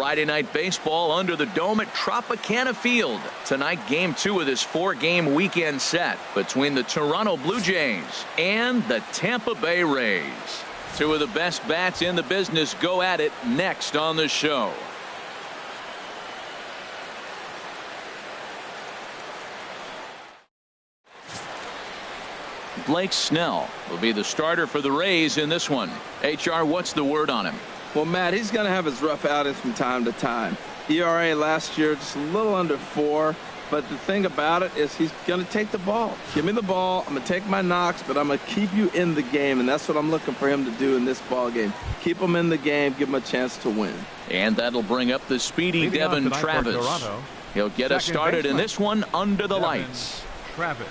Friday night baseball under the dome at Tropicana Field. Tonight, game 2 of this 4-game weekend set between the Toronto Blue Jays and the Tampa Bay Rays. 2 of the best bats in the business go at it next on the show. Blake Snell will be the starter for the Rays in this one. HR, what's the word on him? Well, Matt, he's going to have his rough outings from time to time. ERA last year just a little under 4. But the thing about it is he's going to take the ball. Give me the ball. I'm going to take my knocks, but I'm going to keep you in the game. And that's what I'm looking for him to do in this ball game. Keep him in the game. Give him a chance to win. And that'll bring up the speedy Devin Travis. He'll get us started in this one under the lights. Travis.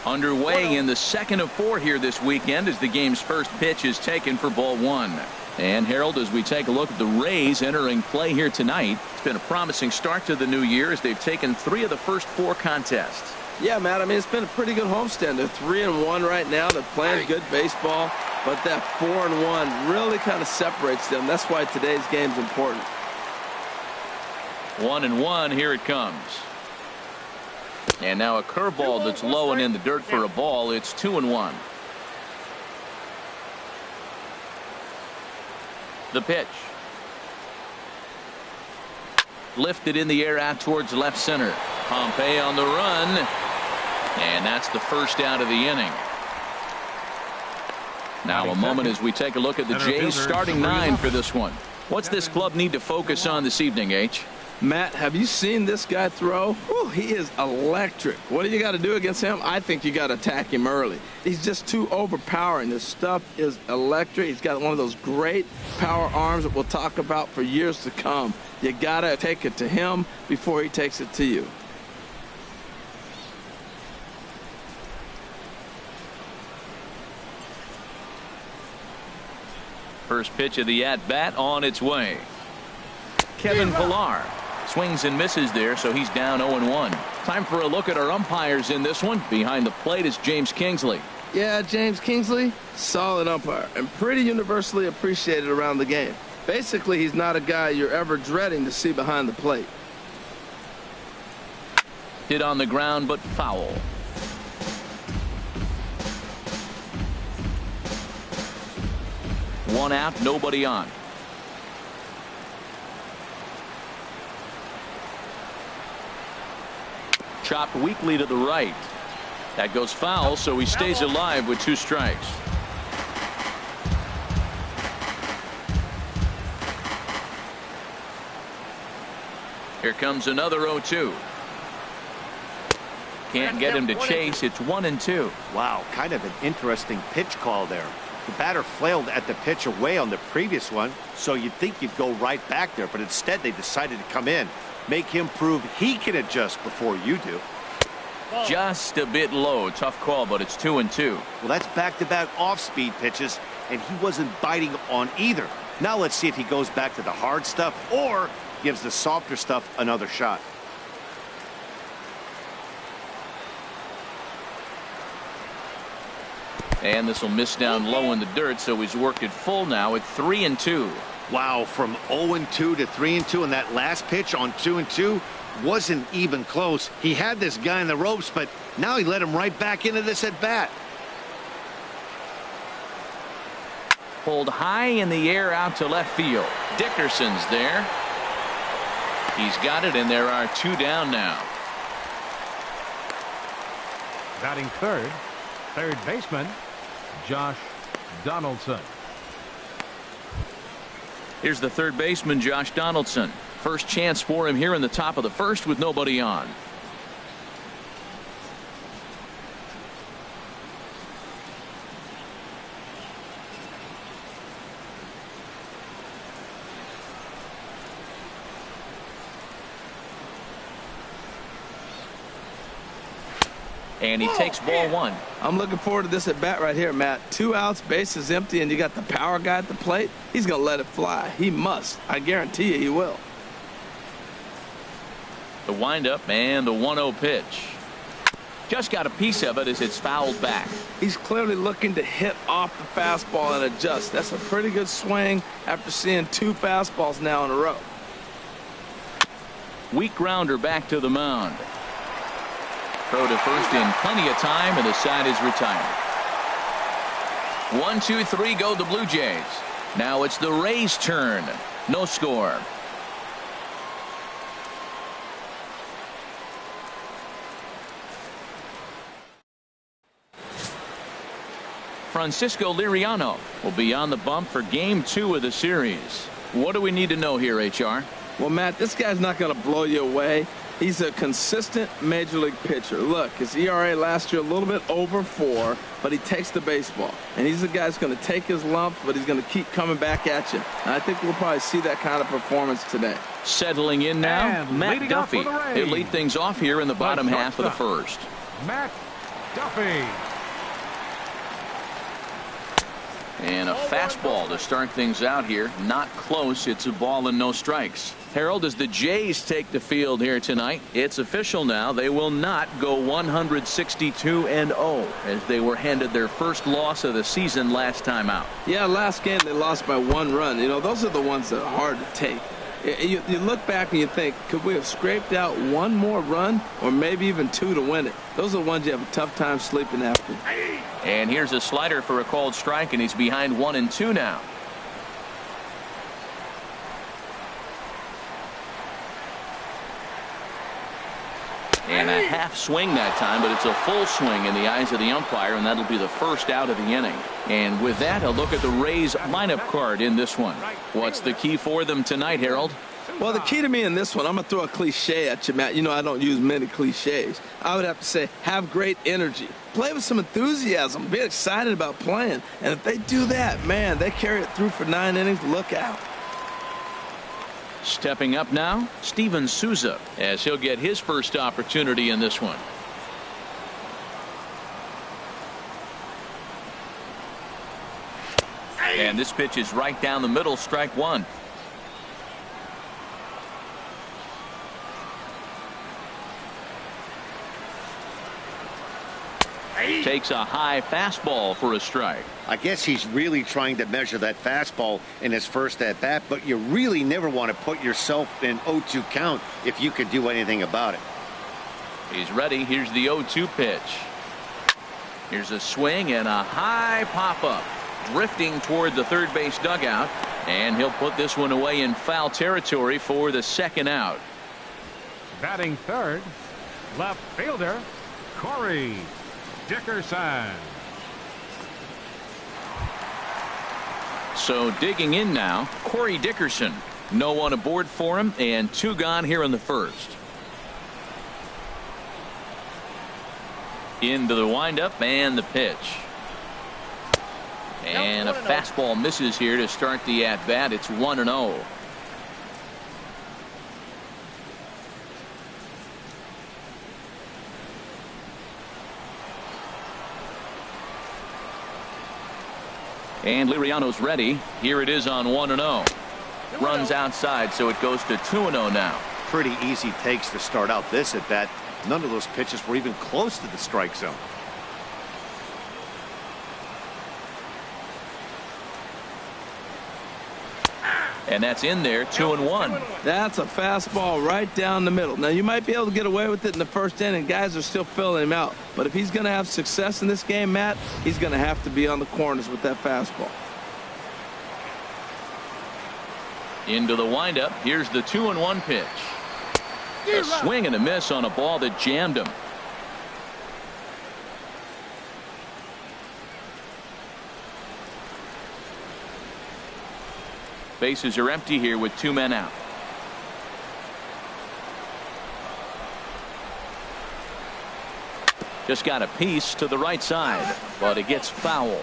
Underway in the second of 4 here this weekend as the game's first pitch is taken for ball 1. And Harold, as we take a look at the Rays entering play here tonight, it's been a promising start to the new year as they've taken 3 of the first 4 contests. Yeah, Matt, I mean, it's been a pretty good homestand. They're 3-1 right now. They're playing good baseball, but that 4-1 really kind of separates them. That's why today's game's important. 1-1, here it comes. And now a curveball that's low and in the dirt for a ball. It's 2-1. The pitch. Lifted in the air out towards left center. Pompey on the run. And that's the first out of the inning. Now a moment as we take a look at the Jays starting 9 for this one. What's this club need to focus on this evening, H? Matt, have you seen this guy throw? Whew, he is electric. What do you got to do against him? I think you got to attack him early. He's just too overpowering. His stuff is electric. He's got one of those great power arms that we'll talk about for years to come. You got to take it to him before he takes it to you. First pitch of the at-bat on its way. Kevin Pillar swings and misses there, so he's down 0-1. Time for a look at our umpires in this one. Behind the plate is James Kingsley. Yeah, James Kingsley, solid umpire and pretty universally appreciated around the game. Basically, he's not a guy you're ever dreading to see behind the plate. Hit on the ground, but foul. One out, nobody on. Chopped weakly to the right. That goes foul, so he stays alive with 2 strikes. Here comes another 0-2. Can't get him to chase. It's 1-2. Wow, kind of an interesting pitch call there. The batter flailed at the pitch away on the previous one, so you'd think you'd go right back there, but instead they decided to come in. Make him prove he can adjust before you do. Just a bit low. Tough call, but it's 2-2. Well, that's back-to-back off-speed pitches, and he wasn't biting on either. Now let's see if he goes back to the hard stuff or gives the softer stuff another shot. And this will miss down low in the dirt, so he's worked it full now at 3-2. Wow, from 0-2 to 3-2, and that last pitch on 2-2 wasn't even close. He had this guy in the ropes, but now he let him right back into this at bat. Pulled high in the air out to left field. Dickerson's there. He's got it, and there are 2 down now. Batting third baseman Josh Donaldson. Here's the third baseman, Josh Donaldson. First chance for him here in the top of the first with nobody on. And he takes ball 1. I'm looking forward to this at bat right here, Matt. 2 outs, bases empty, and you got the power guy at the plate. He's going to let it fly. He must. I guarantee you he will. The windup and the 1-0 pitch. Just got a piece of it as it's fouled back. He's clearly looking to hit off the fastball and adjust. That's a pretty good swing after seeing 2 fastballs now in a row. Weak grounder back to the mound. Throw to first in plenty of time, and the side is retired. 1, 2, 3 go the Blue Jays. Now it's the Rays' turn. No score. Francisco Liriano will be on the bump for game 2 of the series. What do we need to know here, HR? Well, Matt, this guy's not going to blow you away. He's a consistent major league pitcher. Look, his ERA last year a little bit over 4, but he takes the baseball. And he's the guy that's going to take his lumps, but he's going to keep coming back at you. And I think we'll probably see that kind of performance today. Settling in now, And Matt Duffy. He'll lead things off here in the bottom half of the first. Matt Duffy. And a fastball to start things out here. Not close. It's a ball and no strikes. Harold, as the Jays take the field here tonight, it's official now. They will not go 162-0 as they were handed their first loss of the season last time out. Yeah, last game they lost by 1 run. You know, those are the ones that are hard to take. You look back and you think, could we have scraped out 1 more run or maybe even 2 to win it? Those are the ones you have a tough time sleeping after. And here's a slider for a called strike, and he's behind 1-2 now. And a half swing that time, but it's a full swing in the eyes of the umpire, and that'll be the first out of the inning. And with that, a look at the Rays lineup card in this one. What's the key for them tonight, Harold? Well, the key to me in this one, I'm going to throw a cliche at you, Matt. You know I don't use many cliches. I would have to say have great energy. Play with some enthusiasm. Be excited about playing. And if they do that, man, they carry it through for 9 innings. Look out. Stepping up now, Steven Souza, as he'll get his first opportunity in this one. And this pitch is right down the middle, strike 1. Takes a high fastball for a strike. I guess he's really trying to measure that fastball in his first at bat, but you really never want to put yourself in 0-2 count if you could do anything about it. He's ready. Here's the 0-2 pitch. Here's a swing and a high pop up, drifting toward the third base dugout, and he'll put this one away in foul territory for the second out. Batting third, left fielder Corey Dickerson. So digging in now, Corey Dickerson. No one aboard for him, and 2 gone here in the first. Into the windup and the pitch. And a fastball misses here to start the at bat. It's 1-0. And Liriano's ready. Here it is on 1-0. Runs outside, so it goes to 2-0 now. Pretty easy takes to start out this at bat. None of those pitches were even close to the strike zone. And that's in there, 2-1. That's a fastball right down the middle. Now, you might be able to get away with it in the first inning. Guys are still filling him out. But if he's going to have success in this game, Matt, he's going to have to be on the corners with that fastball. Into the windup. Here's the 2-1 pitch. A swing and a miss on a ball that jammed him. Bases are empty here with 2 men out. Just got a piece to the right side, but it gets foul.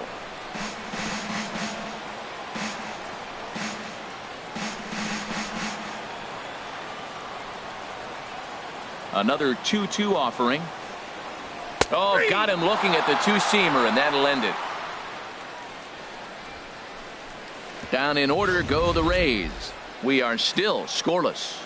Another 2-2 offering. Oh, got him looking at the 2-seamer, and that'll end it. Down in order go the Rays. We are still scoreless.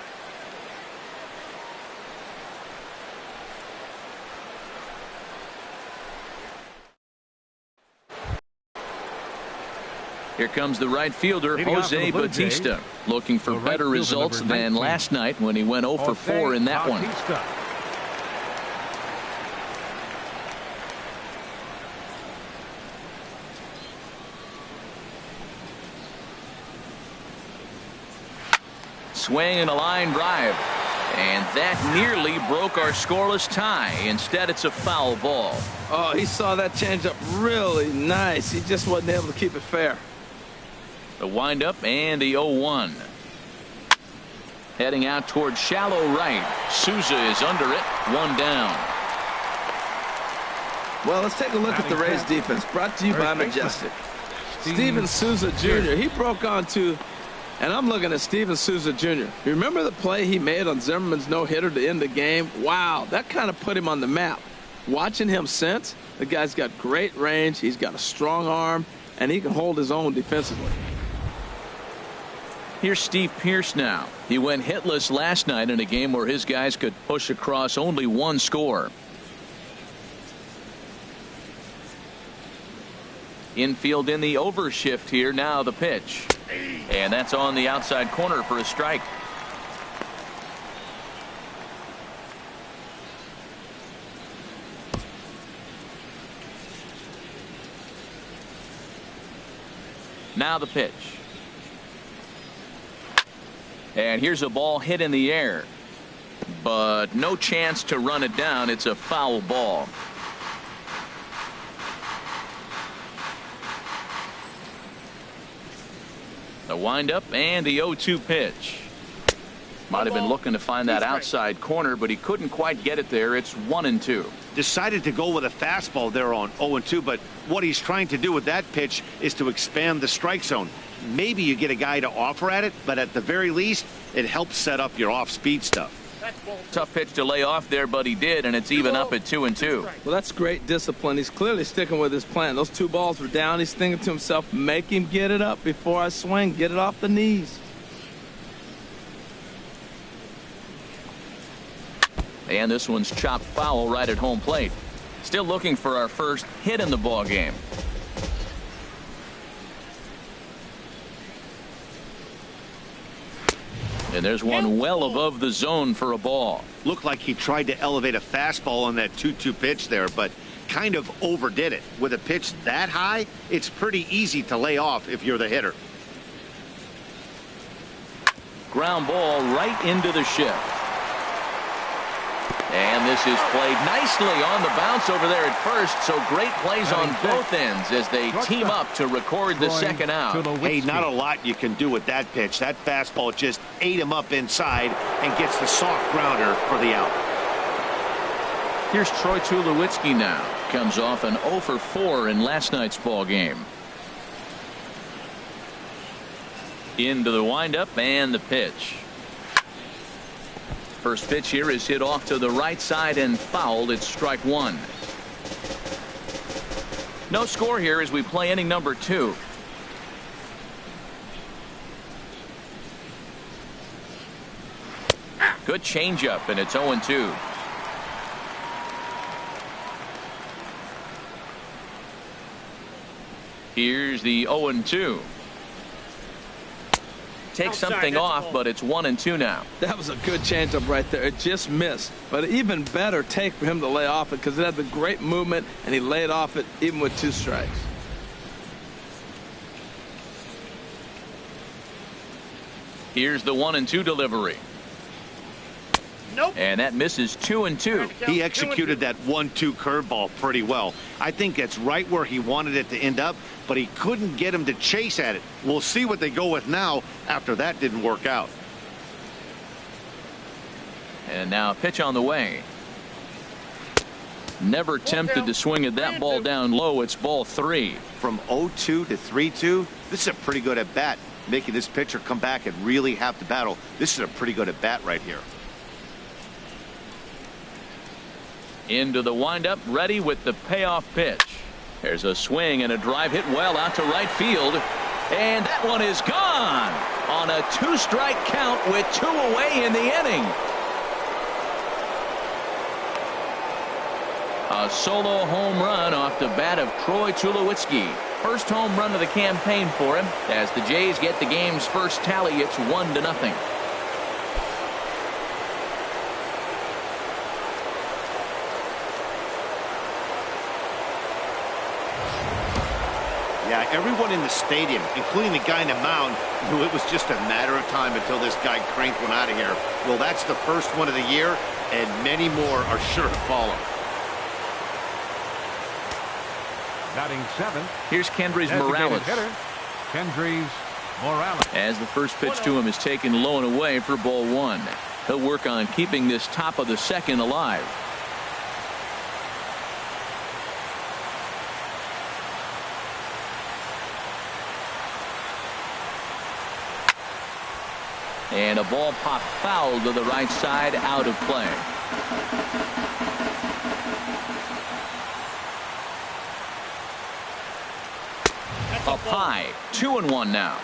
Here comes the right fielder, Leading off for Jose the Blue Bautista, Jays, looking for the right better fielder, results number than 19. last night when he went 0 for 4 in that one. Bautista. Swing and a line drive. And that nearly broke our scoreless tie. Instead, it's a foul ball. Oh, he saw that changeup really nice. He just wasn't able to keep it fair. The windup and the 0-1. Heading out towards shallow right. Souza is under it. One down. Well, let's take a look at the Rays defense. Brought to you by Majestic. Steven Souza Jr. He broke onto, and I'm looking at Steven Souza Jr. Remember the play he made on Zimmerman's no-hitter to end the game? Wow, that kind of put him on the map. Watching him since, the guy's got great range, he's got a strong arm, and he can hold his own defensively. Here's Steve Pearce now. He went hitless last night in a game where his guys could push across only one score. Infield in the overshift here. Now the pitch. And that's on the outside corner for a strike. Now the pitch. And here's a ball hit in the air. But no chance to run it down. It's a foul ball. The windup and the 0-2 pitch. Might have been looking to find that outside corner, but he couldn't quite get it there. It's 1-2. Decided to go with a fastball there on 0-2, but what he's trying to do with that pitch is to expand the strike zone. Maybe you get a guy to offer at it, but at the very least, it helps set up your off-speed stuff. Tough pitch to lay off there, but he did, and it's even up at 2-2. Well, that's great discipline. He's clearly sticking with his plan. Those two balls were down. He's thinking to himself, make him get it up before I swing. Get it off the knees. And this one's chopped foul right at home plate. Still looking for our first hit in the ball game. And there's one well above the zone for a ball. Looked like he tried to elevate a fastball on that 2-2 pitch there, but kind of overdid it. With a pitch that high, it's pretty easy to lay off if you're the hitter. Ground ball right into the shift. And this is played nicely on the bounce over there at first. So great plays on both ends as they team up to record the second out. Hey, not a lot you can do with that pitch. That fastball just ate him up inside and gets the soft grounder for the out. Here's Troy Tulowitzki now. Comes off an 0 for 4 in last night's ball game. Into the windup and the pitch. First pitch here is hit off to the right side and fouled. It's strike one. No score here as we play inning number 2. Good changeup, and it's 0-2. Here's the 0-2. Takes something off, but it's 1-2 now. That was a good changeup right there. It just missed. But an even better take for him to lay off it because it had the great movement, and he laid off it even with 2 strikes. Here's the 1-2 delivery. Nope. And that misses 2-2. He executed that 1-2 curveball pretty well. I think that's right where he wanted it to end up, but he couldn't get him to chase at it. We'll see what they go with now after that didn't work out. And now a pitch on the way. Never tempted to swing at that ball down low. It's ball 3. From 0-2 to 3-2, this is a pretty good at bat. Making this pitcher come back and really have to battle. This is a pretty good at bat right here. Into the windup, ready with the payoff pitch. There's a swing and a drive hit well out to right field. And that one is gone on a 2-strike count with 2 away in the inning. A solo home run off the bat of Troy Tulowitzki. first home run of the campaign for him. As the Jays get the game's first tally, it's 1-0. Yeah, everyone in the stadium, including the guy in the mound, knew it was just a matter of time until this guy cranked one out of here. Well, that's the first one of the year, and many more are sure to follow. Batting seventh. Here's Kendrys Designated Morales. hitter, Kendrys Morales. As the first pitch to him is taken low and away for ball one. He'll work on keeping this top of the second alive. And a ball popped foul to the right side, out of play. Up high, 2-1 now.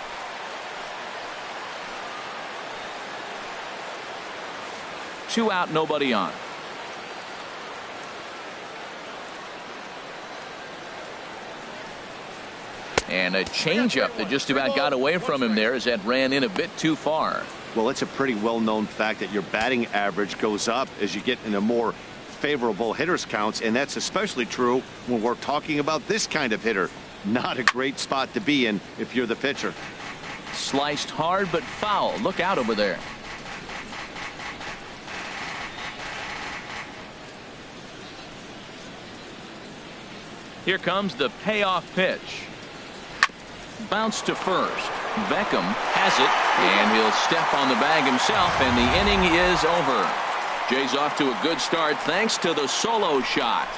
Two out, nobody on. And a changeup that just about got away from him there as that ran in a bit too far. Well, it's a pretty well-known fact that your batting average goes up as you get into more favorable hitters counts, and that's especially true when we're talking about this kind of hitter. Not a great spot to be in if you're the pitcher. Sliced hard but foul. Look out over there. Here comes the payoff pitch. Bounce to first. Beckham has it, and he'll step on the bag himself, and the inning is over. Jays off to a good start thanks to the solo shot.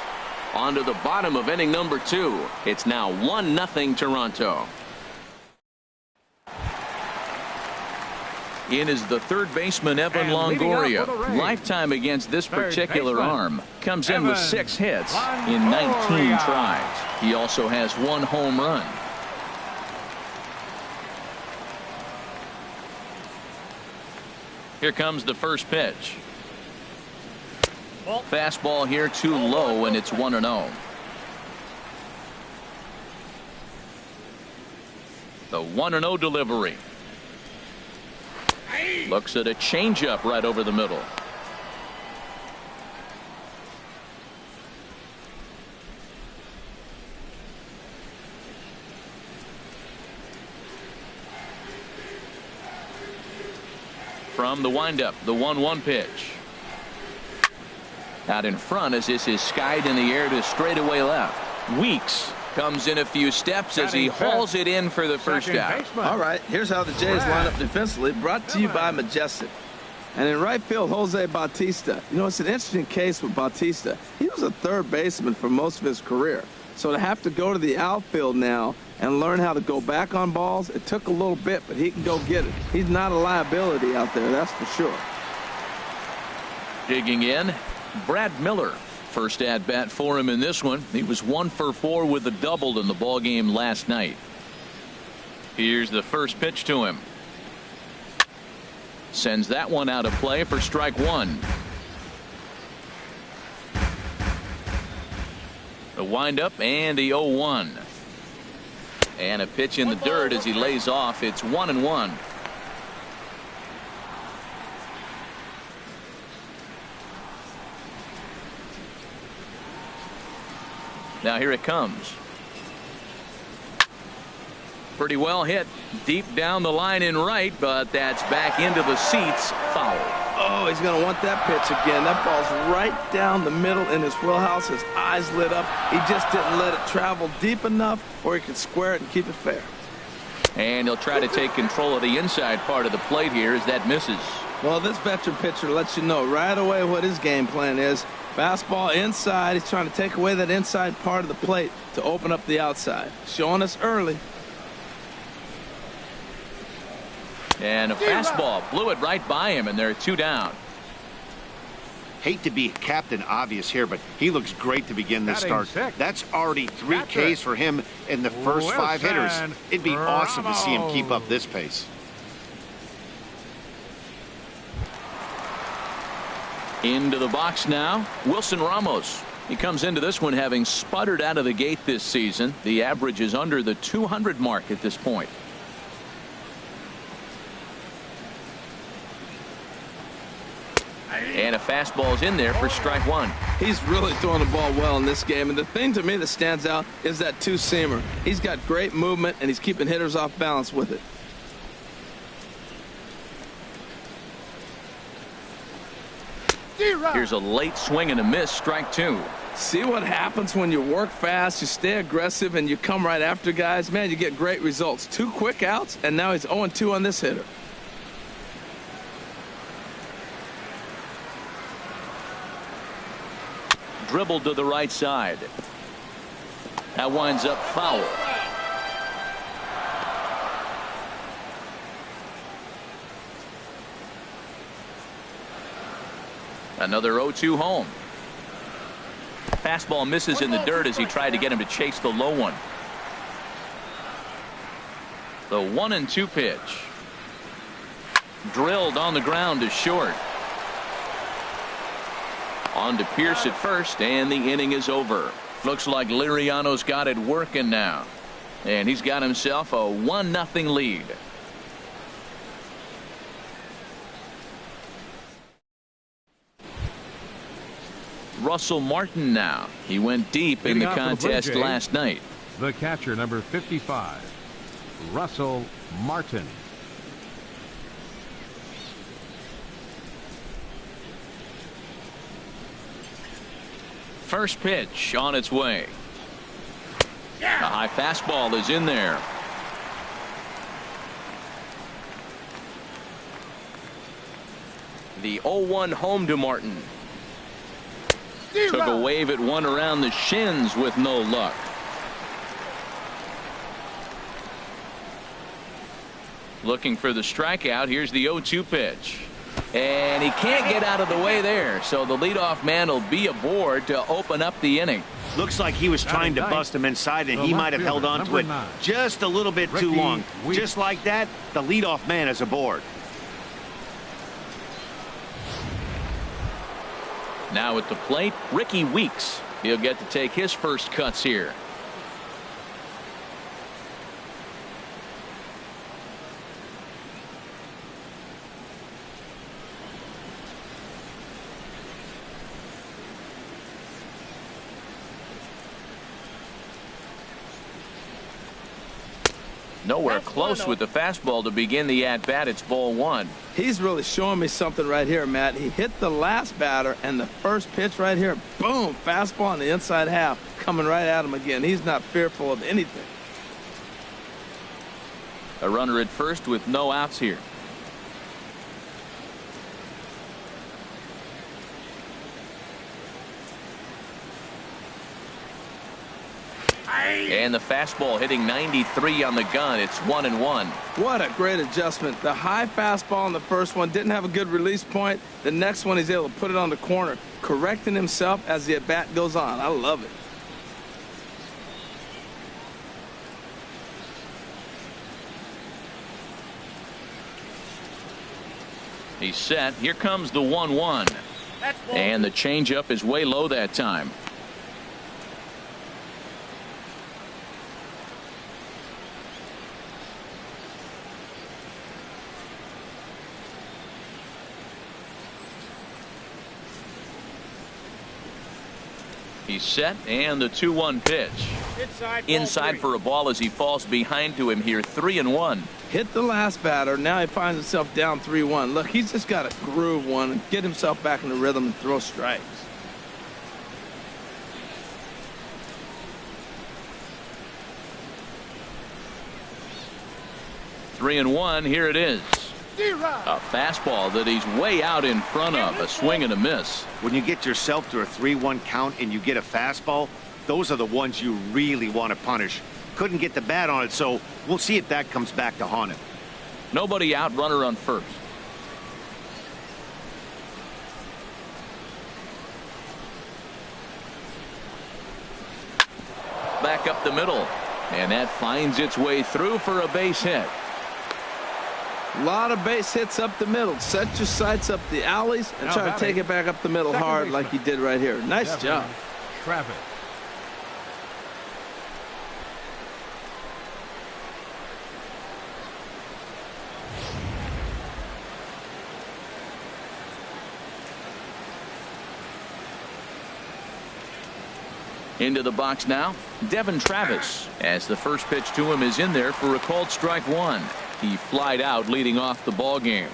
On to the bottom of inning number 2. It's now 1-0 Toronto. In is the third baseman, Evan Longoria. Lifetime against this particular arm. Comes in with 6 hits in 19 tries. He also has 1 home run. Here comes the first pitch. Fastball here too low, and it's 1-0. The 1-0 delivery. Looks at a changeup right over the middle. From the windup, the 1-1 pitch. Out in front as this is skied in the air to straightaway left. Weeks comes in a few steps as he hauls it in for the first out. All right, here's how the Jays line up defensively, brought to you by Majestic. And in right field, Jose Bautista. You know, it's an interesting case with Bautista. He was a third baseman for most of his career. So to have to go to the outfield now and learn how to go back on balls, it took a little bit, but he can go get it. He's not a liability out there, that's for sure. Digging in, Brad Miller. First at bat for him in this one. He was 1 for 4 with a double in the ball game last night. Here's the first pitch to him. Sends that one out of play for strike 1. The windup and the 0-1. And a pitch in the dirt as he lays off. It's 1-1. Now here it comes. Pretty well hit deep down the line in right, but that's back into the seats. Foul. Oh, he's going to want that pitch again. That ball's right down the middle in his wheelhouse. His eyes lit up. He just didn't let it travel deep enough or he could square it and keep it fair. And he'll try to take control of the inside part of the plate here as that misses. Well, this veteran pitcher lets you know right away what his game plan is. Fastball inside. He's trying to take away that inside part of the plate to open up the outside. Showing us early. And a fastball blew it right by him, and they're 2 down. Hate to be Captain Obvious here, but he looks great to begin this start. That's already 3 Ks for him in the first 5 hitters. It'd be awesome to see him keep up this pace. Into the box now, Wilson Ramos. He comes into this one having sputtered out of the gate this season. The average is under the 200 mark at this point. And a fastball's in there for strike one. He's really throwing the ball well in this game. And the thing to me that stands out is that two-seamer. He's got great movement, and he's keeping hitters off balance with it. Here's a late swing and a miss, strike two. See what happens when you work fast, you stay aggressive, and you come right after guys? Man, you get great results. 2 quick outs, and now he's 0-2 on this hitter. Dribbled to the right side. That winds up foul. Another 0-2 home. Fastball misses in the dirt as he tried to get him to chase the low one. The 1-2 pitch. Drilled on the ground to short. On to Pierce at first, and the inning is over. Looks like Liriano's got it working now. And he's got himself a 1-0 lead. Russell Martin now. He went deep in the contest last night. The catcher, number 55, Russell Martin. First pitch on its way. A high fastball is in there. The 0-1 home to Martin. Took a wave at one around the shins with no luck. Looking for the strikeout. Here's the 0-2 pitch. And he can't get out of the way there, so the leadoff man will be aboard to open up the inning. Looks like he was trying to bust him inside, and he might have held on to it just a little bit too long. Just like that, the leadoff man is aboard. Now at the plate, Ricky Weeks. He'll get to take his first cuts here. Nowhere close with the fastball to begin the at-bat. It's ball one. He's really showing me something right here, Matt. He hit the last batter, and the first pitch right here, boom, fastball on the inside half, coming right at him again. He's not fearful of anything. A runner at first with no outs here. And the fastball hitting 93 on the gun. It's 1-1. What a great adjustment. The high fastball in the first one didn't have a good release point. The next one he's able to put it on the corner, correcting himself as the at-bat goes on. I love it. He's set. Here comes the 1-1. And the changeup is way low that time. He's set, and the 2-1 pitch. Inside for a ball as he falls behind to him here. 3-1. Hit the last batter. Now he finds himself down 3-1. Look, he's just got to groove one and get himself back in the rhythm and throw strikes. Three and one. Here it is. A fastball that he's way out in front of. A swing and a miss. When you get yourself to a 3-1 count and you get a fastball, those are the ones you really want to punish. Couldn't get the bat on it, so we'll see if that comes back to haunt him. Nobody out, runner on first. Back up the middle, and that finds its way through for a base hit. A lot of base hits up the middle. Set your sights up the alleys and try to take it back up the middle hard like he did right here. Nice job. Travis. Into the box now, Devin Travis, as the first pitch to him is in there for a called strike one. He flied out leading off the ball game.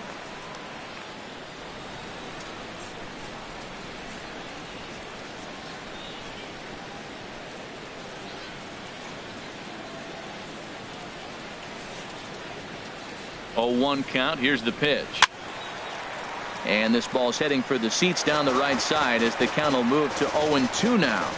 Oh, 1 count. Here's the pitch. And this ball's heading for the seats down the right side as the count will move to 0-2 now.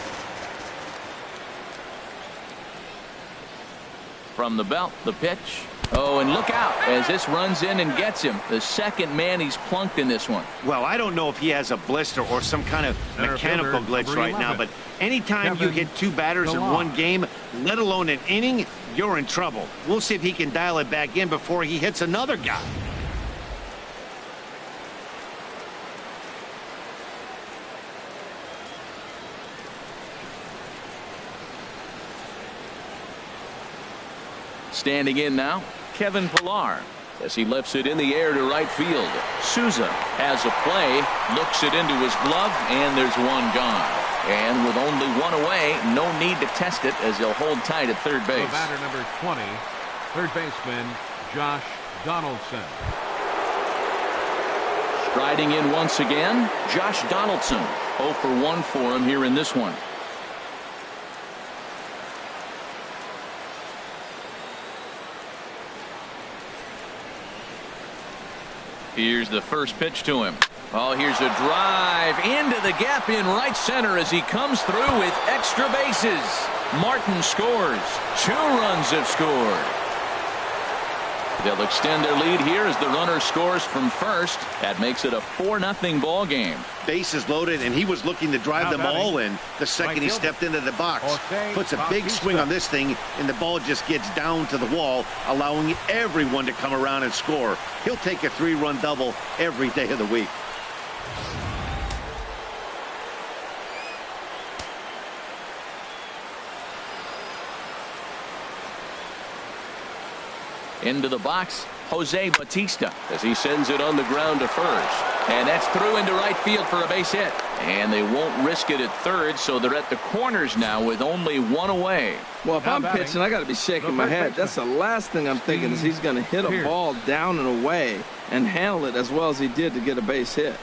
From the belt, the pitch. Oh, and look out as this runs in and gets him. The second man he's plunked in this one. Well, I don't know if he has a blister or some kind of mechanical glitch right now, but anytime you hit 2 batters in one game, let alone an inning, you're in trouble. We'll see if he can dial it back in before he hits another guy. Standing in now, Kevin Pillar, as he lifts it in the air to right field. Souza has a play, looks it into his glove, and there's one gone. And with only one away, no need to test it as he'll hold tight at third base. The batter number 20, third baseman Josh Donaldson. Striding in once again, Josh Donaldson. 0 for 1 for him here in this one. Here's the first pitch to him. Oh, here's a drive into the gap in right center as he comes through with extra bases. Martin scores. 2 runs have scored. They'll extend their lead here as the runner scores from first. That makes it a 4-0 ball game. Bases loaded, and he was looking to drive them all in the second he stepped into the box. Puts a big swing on this thing, and the ball just gets down to the wall, allowing everyone to come around and score. He'll take a 3-run double every day of the week. Into the box, Jose Batista, as he sends it on the ground to first. And that's through into right field for a base hit. And they won't risk it at third, so they're at the corners now with only 1 away. Well, if I'm pitching, I got to be shaking my head. That's the last thing I'm thinking is he's going to hit a ball down and away and handle it as well as he did to get a base hit.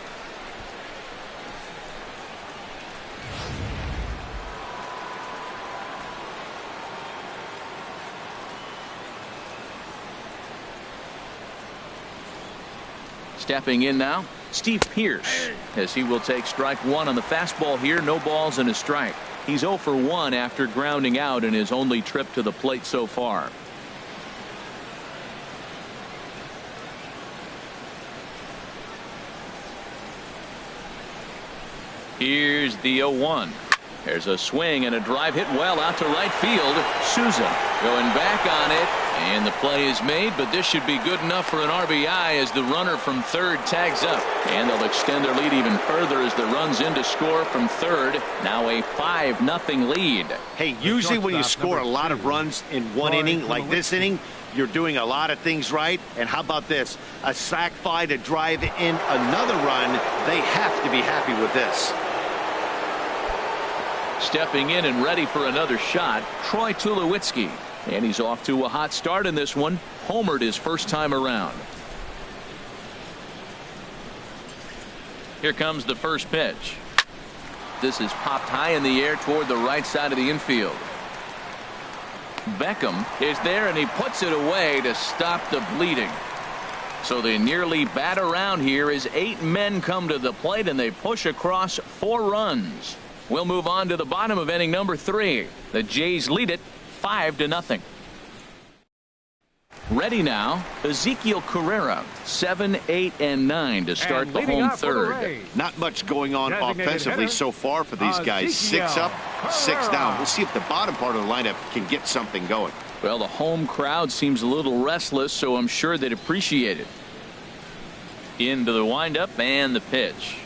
Stepping in now, Steve Pearce, as he will take strike 1 on the fastball here. No balls and a strike. He's 0 for 1 after grounding out in his only trip to the plate so far. Here's the 0-1. There's a swing and a drive hit well out to right field. Souza going back on it, and the play is made, but this should be good enough for an RBI as the runner from third tags up. And they'll extend their lead even further as the runs in to score from third. Now a 5-0 lead. Hey, usually when you score a lot of runs in one inning, like this inning, you're doing a lot of things right. And how about this? A sac fly to drive in another run. They have to be happy with this. Stepping in and ready for another shot, Troy Tulowitzki. And he's off to a hot start in this one. Homered his first time around. Here comes the first pitch. This is popped high in the air toward the right side of the infield. Beckham is there, and he puts it away to stop the bleeding. So they nearly bat around here as 8 men come to the plate, and they push across 4 runs. We'll move on to the bottom of inning number 3. The Jays lead it 5-0. Ready now, Ezekiel Carrera, 7, 8, and 9 to start the home third. Not much going on offensively so far for these guys. 6 up, 6 down. We'll see if the bottom part of the lineup can get something going. Well, the home crowd seems a little restless, so I'm sure they'd appreciate it. Into the windup and the pitch.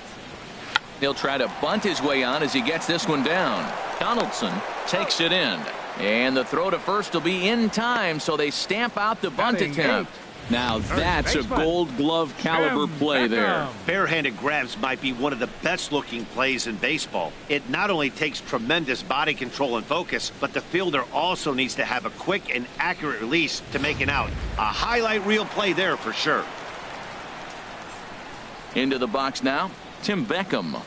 He'll try to bunt his way on as he gets this one down. Donaldson takes it in. And the throw to first will be in time, so they stamp out the bunt attempt. Now that's a Gold Glove caliber play there. Barehanded grabs might be one of the best looking plays in baseball. It not only takes tremendous body control and focus, but the fielder also needs to have a quick and accurate release to make an out. A highlight reel play there for sure. Into the box now, Tim Beckham.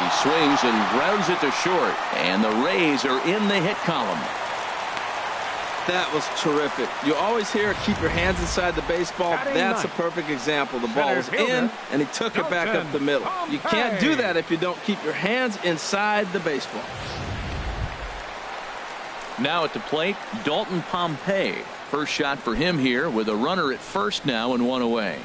He swings and grounds it to short, and the Rays are in the hit column. That was terrific. You always hear keep your hands inside the baseball. That's a perfect example. The ball was in, and he took it back up the middle. You can't do that if you don't keep your hands inside the baseball. Now at the plate, Dalton Pompey. First shot for him here with a runner at first now and one away.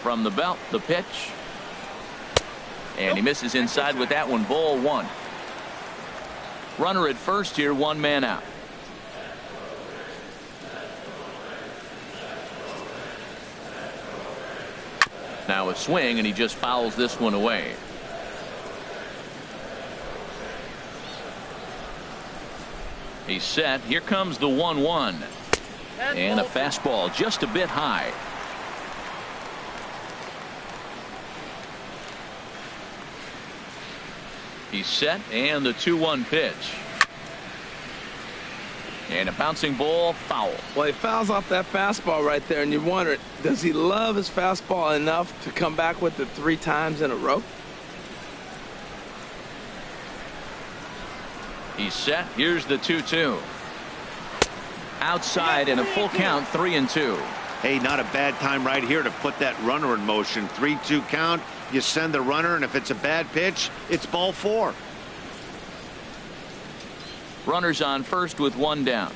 From the belt, the pitch. And he misses inside with that one. Ball one. Runner at first here, one man out. Now a swing, and he just fouls this one away. He's set. Here comes the 1-1. And a fastball just a bit high. He's set, and the 2-1 pitch. And a bouncing ball, foul. Well, he fouls off that fastball right there, and you wonder, does he love his fastball enough to come back with it 3 times in a row? He's set. Here's the 2-2. Outside and a full count, 3-2. Hey, not a bad time right here to put that runner in motion. 3-2 count. You send the runner, and if it's a bad pitch, it's ball 4. Runners on first with one down.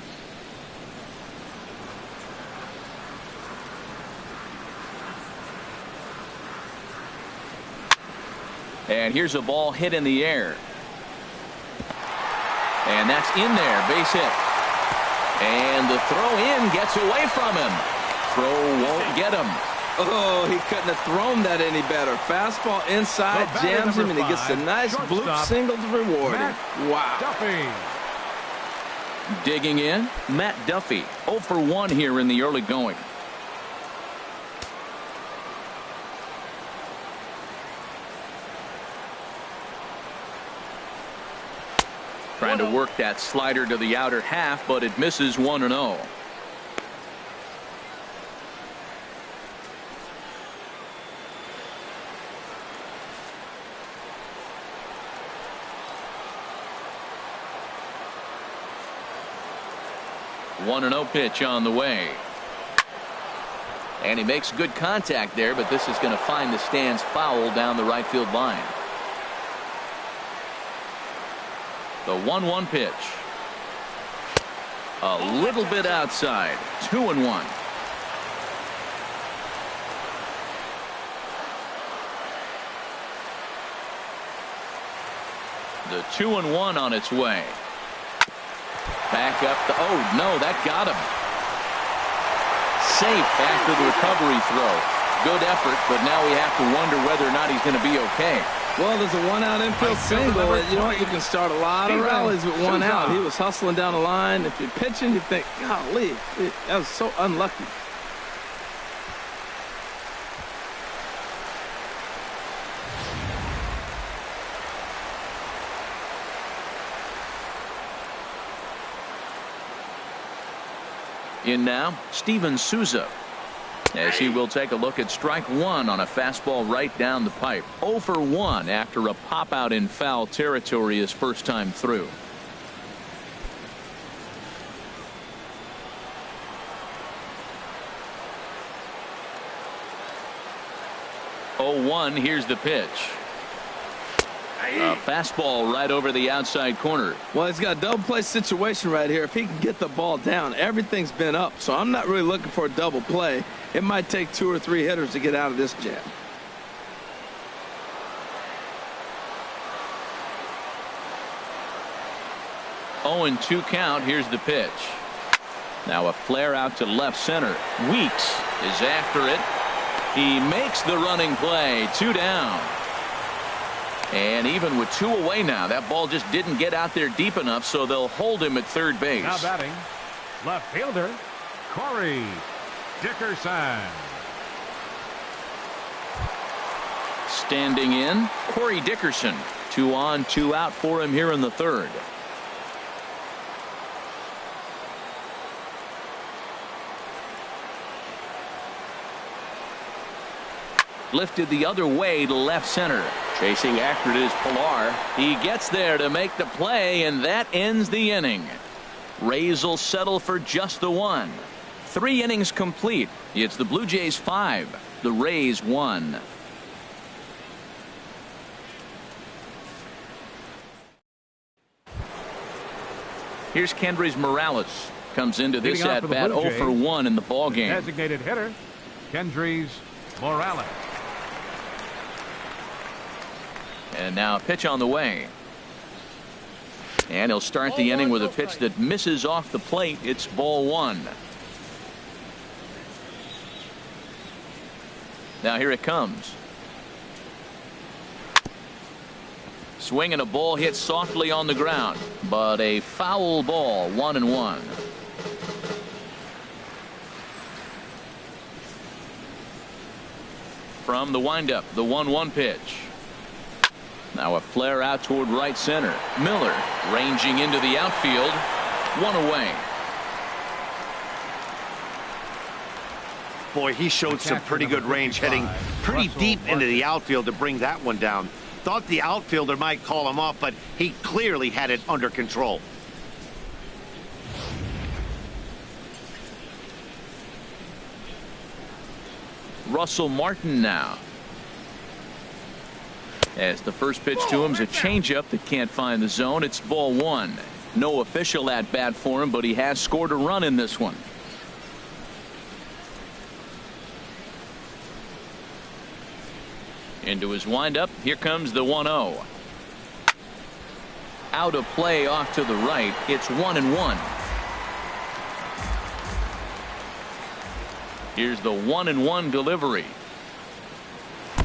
And here's a ball hit in the air. And that's in there, base hit. And the throw in gets away from him. Throw won't get him. Oh, he couldn't have thrown that any better. Fastball inside, jams him, and he gets a nice bloop single to reward him. Wow. Duffy. Digging in, Matt Duffy. 0 for 1 here in the early going. Trying to work that slider to the outer half, but it misses 1-0. One 1-0 pitch on the way. And he makes good contact there, but this is going to find the stands foul down the right field line. The 1-1 pitch. A little bit outside. 2-1. The 2-1 on its way. Back up the, oh no, that got him. Safe after the recovery throw. Good effort, but now we have to wonder whether or not he's going to be okay. Well, there's a 1-out infield single. You know what? You can start a lot of rallies with 1 out. He was hustling down the line. If you're pitching, you think, golly, that was so unlucky. In now, Steven Souza, as he will take a look at strike 1 on a fastball right down the pipe. 0 for 1 after a pop out in foul territory his first time through. Oh, 1, here's the pitch. A fastball right over the outside corner. Well, he's got a double play situation right here. If he can get the ball down, everything's been up. So I'm not really looking for a double play. It might take 2 or 3 hitters to get out of this jam. 0-2 count. Here's the pitch. Now a flare out to left center. Weeks is after it. He makes the running play. 2 down. And even with 2 away now, that ball just didn't get out there deep enough, so they'll hold him at third base. Now batting, left fielder, Corey Dickerson. Standing in, Corey Dickerson. 2 on, 2 out for him here in the third. Lifted the other way to left center. Chasing after it is Pilar. He gets there to make the play, and that ends the inning. Rays will settle for just the 1. 3 innings complete. It's the Blue Jays 5, the Rays 1. Here's Kendrys Morales. Comes into this at bat 0 for 1 in the ball game. Designated hitter, Kendrys Morales. And now a pitch on the way. And he'll start the inning with a pitch that misses off the plate. It's ball 1. Now here it comes. Swing and a ball hit softly on the ground, but a foul ball. 1-1. From the windup, the 1-1 pitch. Now a flare out toward right center. Miller ranging into the outfield. 1 away. Boy, he showed some pretty good range, heading pretty deep into the outfield to bring that one down. Thought the outfielder might call him off, but he clearly had it under control. Russell Martin now. As the first pitch to him is a changeup that can't find the zone. It's ball 1. No official at bat for him, but he has scored a run in this one. Into his windup. Here comes the 1-0. Out of play off to the right. It's 1-1. Here's the 1-1 delivery.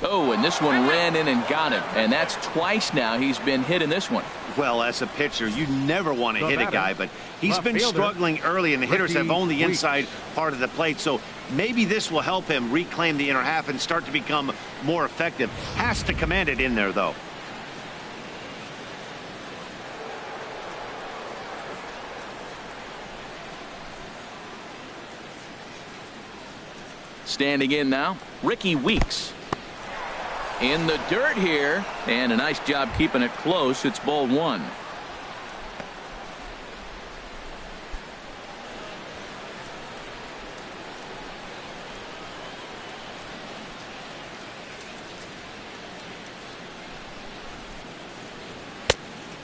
Oh, and this one ran in and got him. And that's twice now he's been hit in this one. Well, as a pitcher, you never want to hit a guy, but he's been struggling early, and the hitters have owned the inside part of the plate. So maybe this will help him reclaim the inner half and start to become more effective. Has to command it in there, though. Standing in now, Ricky Weeks. In the dirt here, and a nice job keeping it close. It's ball 1.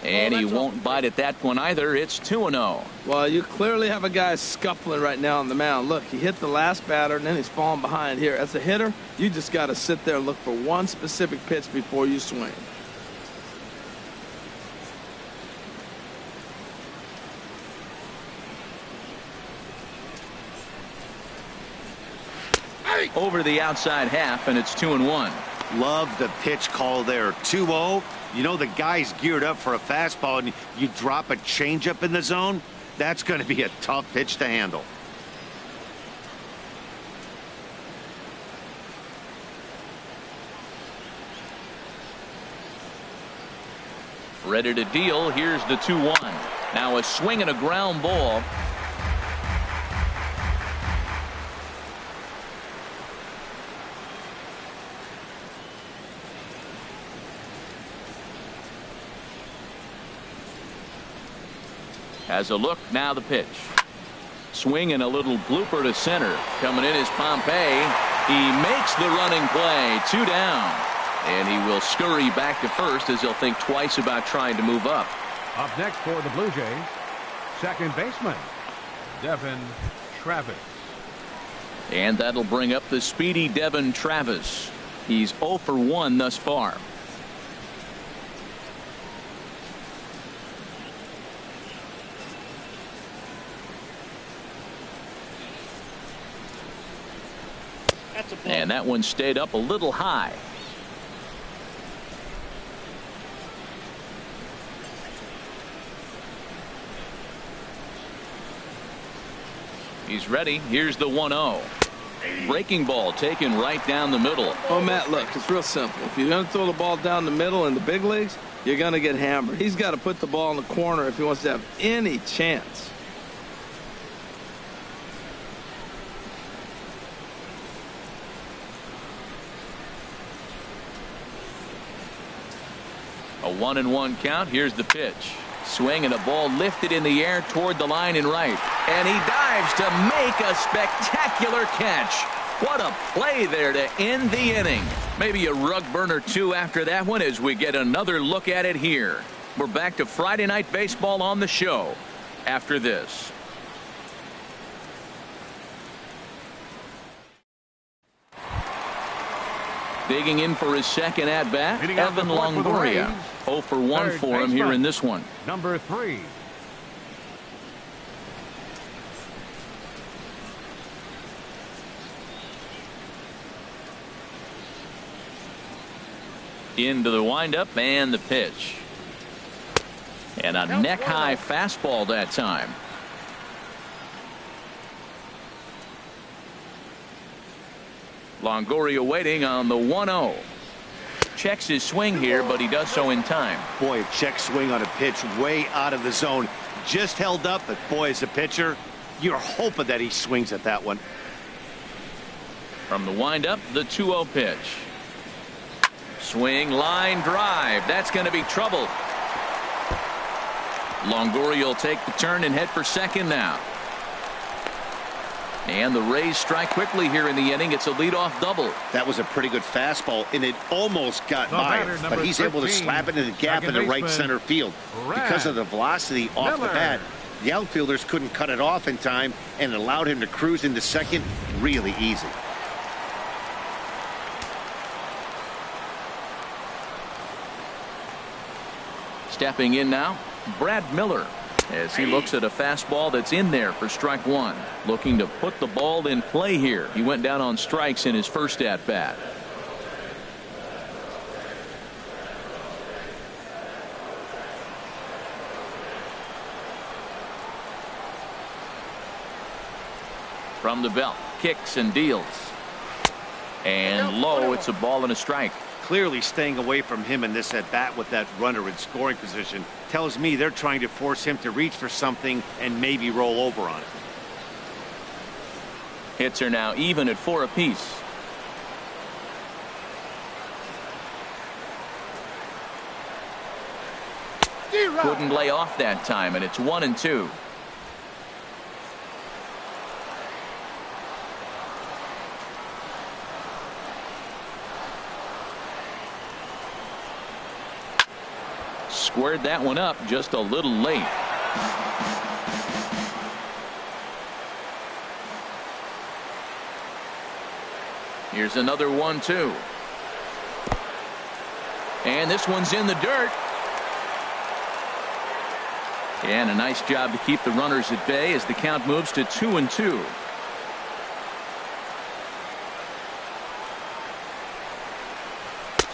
And he won't bite at that one either. It's 2-0. Well, you clearly have a guy scuffling right now on the mound. Look, he hit the last batter, and then he's falling behind here. As a hitter, you just got to sit there and look for one specific pitch before you swing. Over the outside half, and it's 2-1. Love the pitch call there. 2-0. You know the guy's geared up for a fastball, and you drop a changeup in the zone. That's going to be a tough pitch to handle. Ready to deal. Here's the 2-1. Now a swing and a ground ball. Has a look. Now the pitch. Swing and a little blooper to center. Coming in is Pompey. He makes the running play. 2 down. And he will scurry back to first as he'll think twice about trying to move up. Up next for the Blue Jays, second baseman, Devin Travis. And that'll bring up the speedy Devin Travis. He's 0 for 1 thus far. And that one stayed up a little high. He's ready. Here's the 1-0. Breaking ball taken right down the middle. Oh, Matt, look, it's real simple. If you're going to throw the ball down the middle in the big leagues, you're going to get hammered. He's got to put the ball in the corner if he wants to have any chance. A 1-1 count. Here's the pitch. Swing and a ball lifted in the air toward the line and right. And he dives to make a spectacular catch. What a play there to end the inning. Maybe a rug burner too after that one as we get another look at it here. We're back to Friday Night Baseball on the show after this. Digging in for his second at-bat, Evan Longoria. 0 for 1 for him here in this one. Number 3. Into the windup and the pitch. And a neck-high fastball that time. Longoria waiting on the 1-0. Checks his swing here, but he does so in time. Boy, a check swing on a pitch way out of the zone. Just held up, but boy, as a pitcher, you're hoping that he swings at that one. From the windup, the 2-0 pitch. Swing, line drive. That's going to be trouble. Longoria will take the turn and head for second now. And the Rays strike quickly here in the inning. It's a leadoff double. That was a pretty good fastball, and it almost got by him, but he's able to slap it in the gap in the right center field. Because of the velocity off the bat, the outfielders couldn't cut it off in time and allowed him to cruise into second really easy. Stepping in now, Brad Miller, as he looks at a fastball that's in there for strike one. Looking to put the ball in play here. He went down on strikes in his first at bat. From the belt, kicks and deals. And low, it's a ball and a strike. Clearly staying away from him in this at bat with that runner in scoring position tells me they're trying to force him to reach for something and maybe roll over on it. Hits are now even at 4 apiece. Couldn't lay off that time, and it's 1-2. Squared that one up just a little late. Here's another 1-2. And this one's in the dirt. And a nice job to keep the runners at bay as the count moves to 2-2.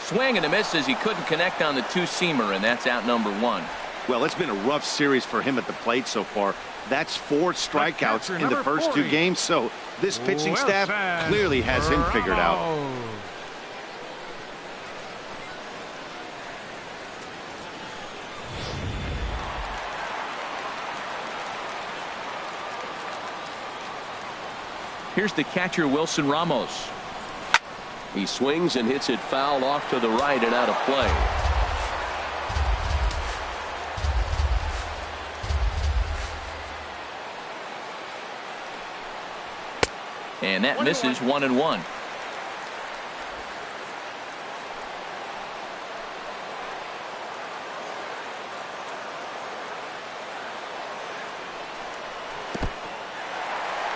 Swing and a miss as he couldn't connect on the two-seamer, and that's out number 1. Well, it's been a rough series for him at the plate so far. That's 4 strikeouts in the first 2 games, so this pitching staff clearly has him figured out. Here's the catcher, Wilson Ramos. He swings and hits it foul off to the right and out of play. And that misses 1-1.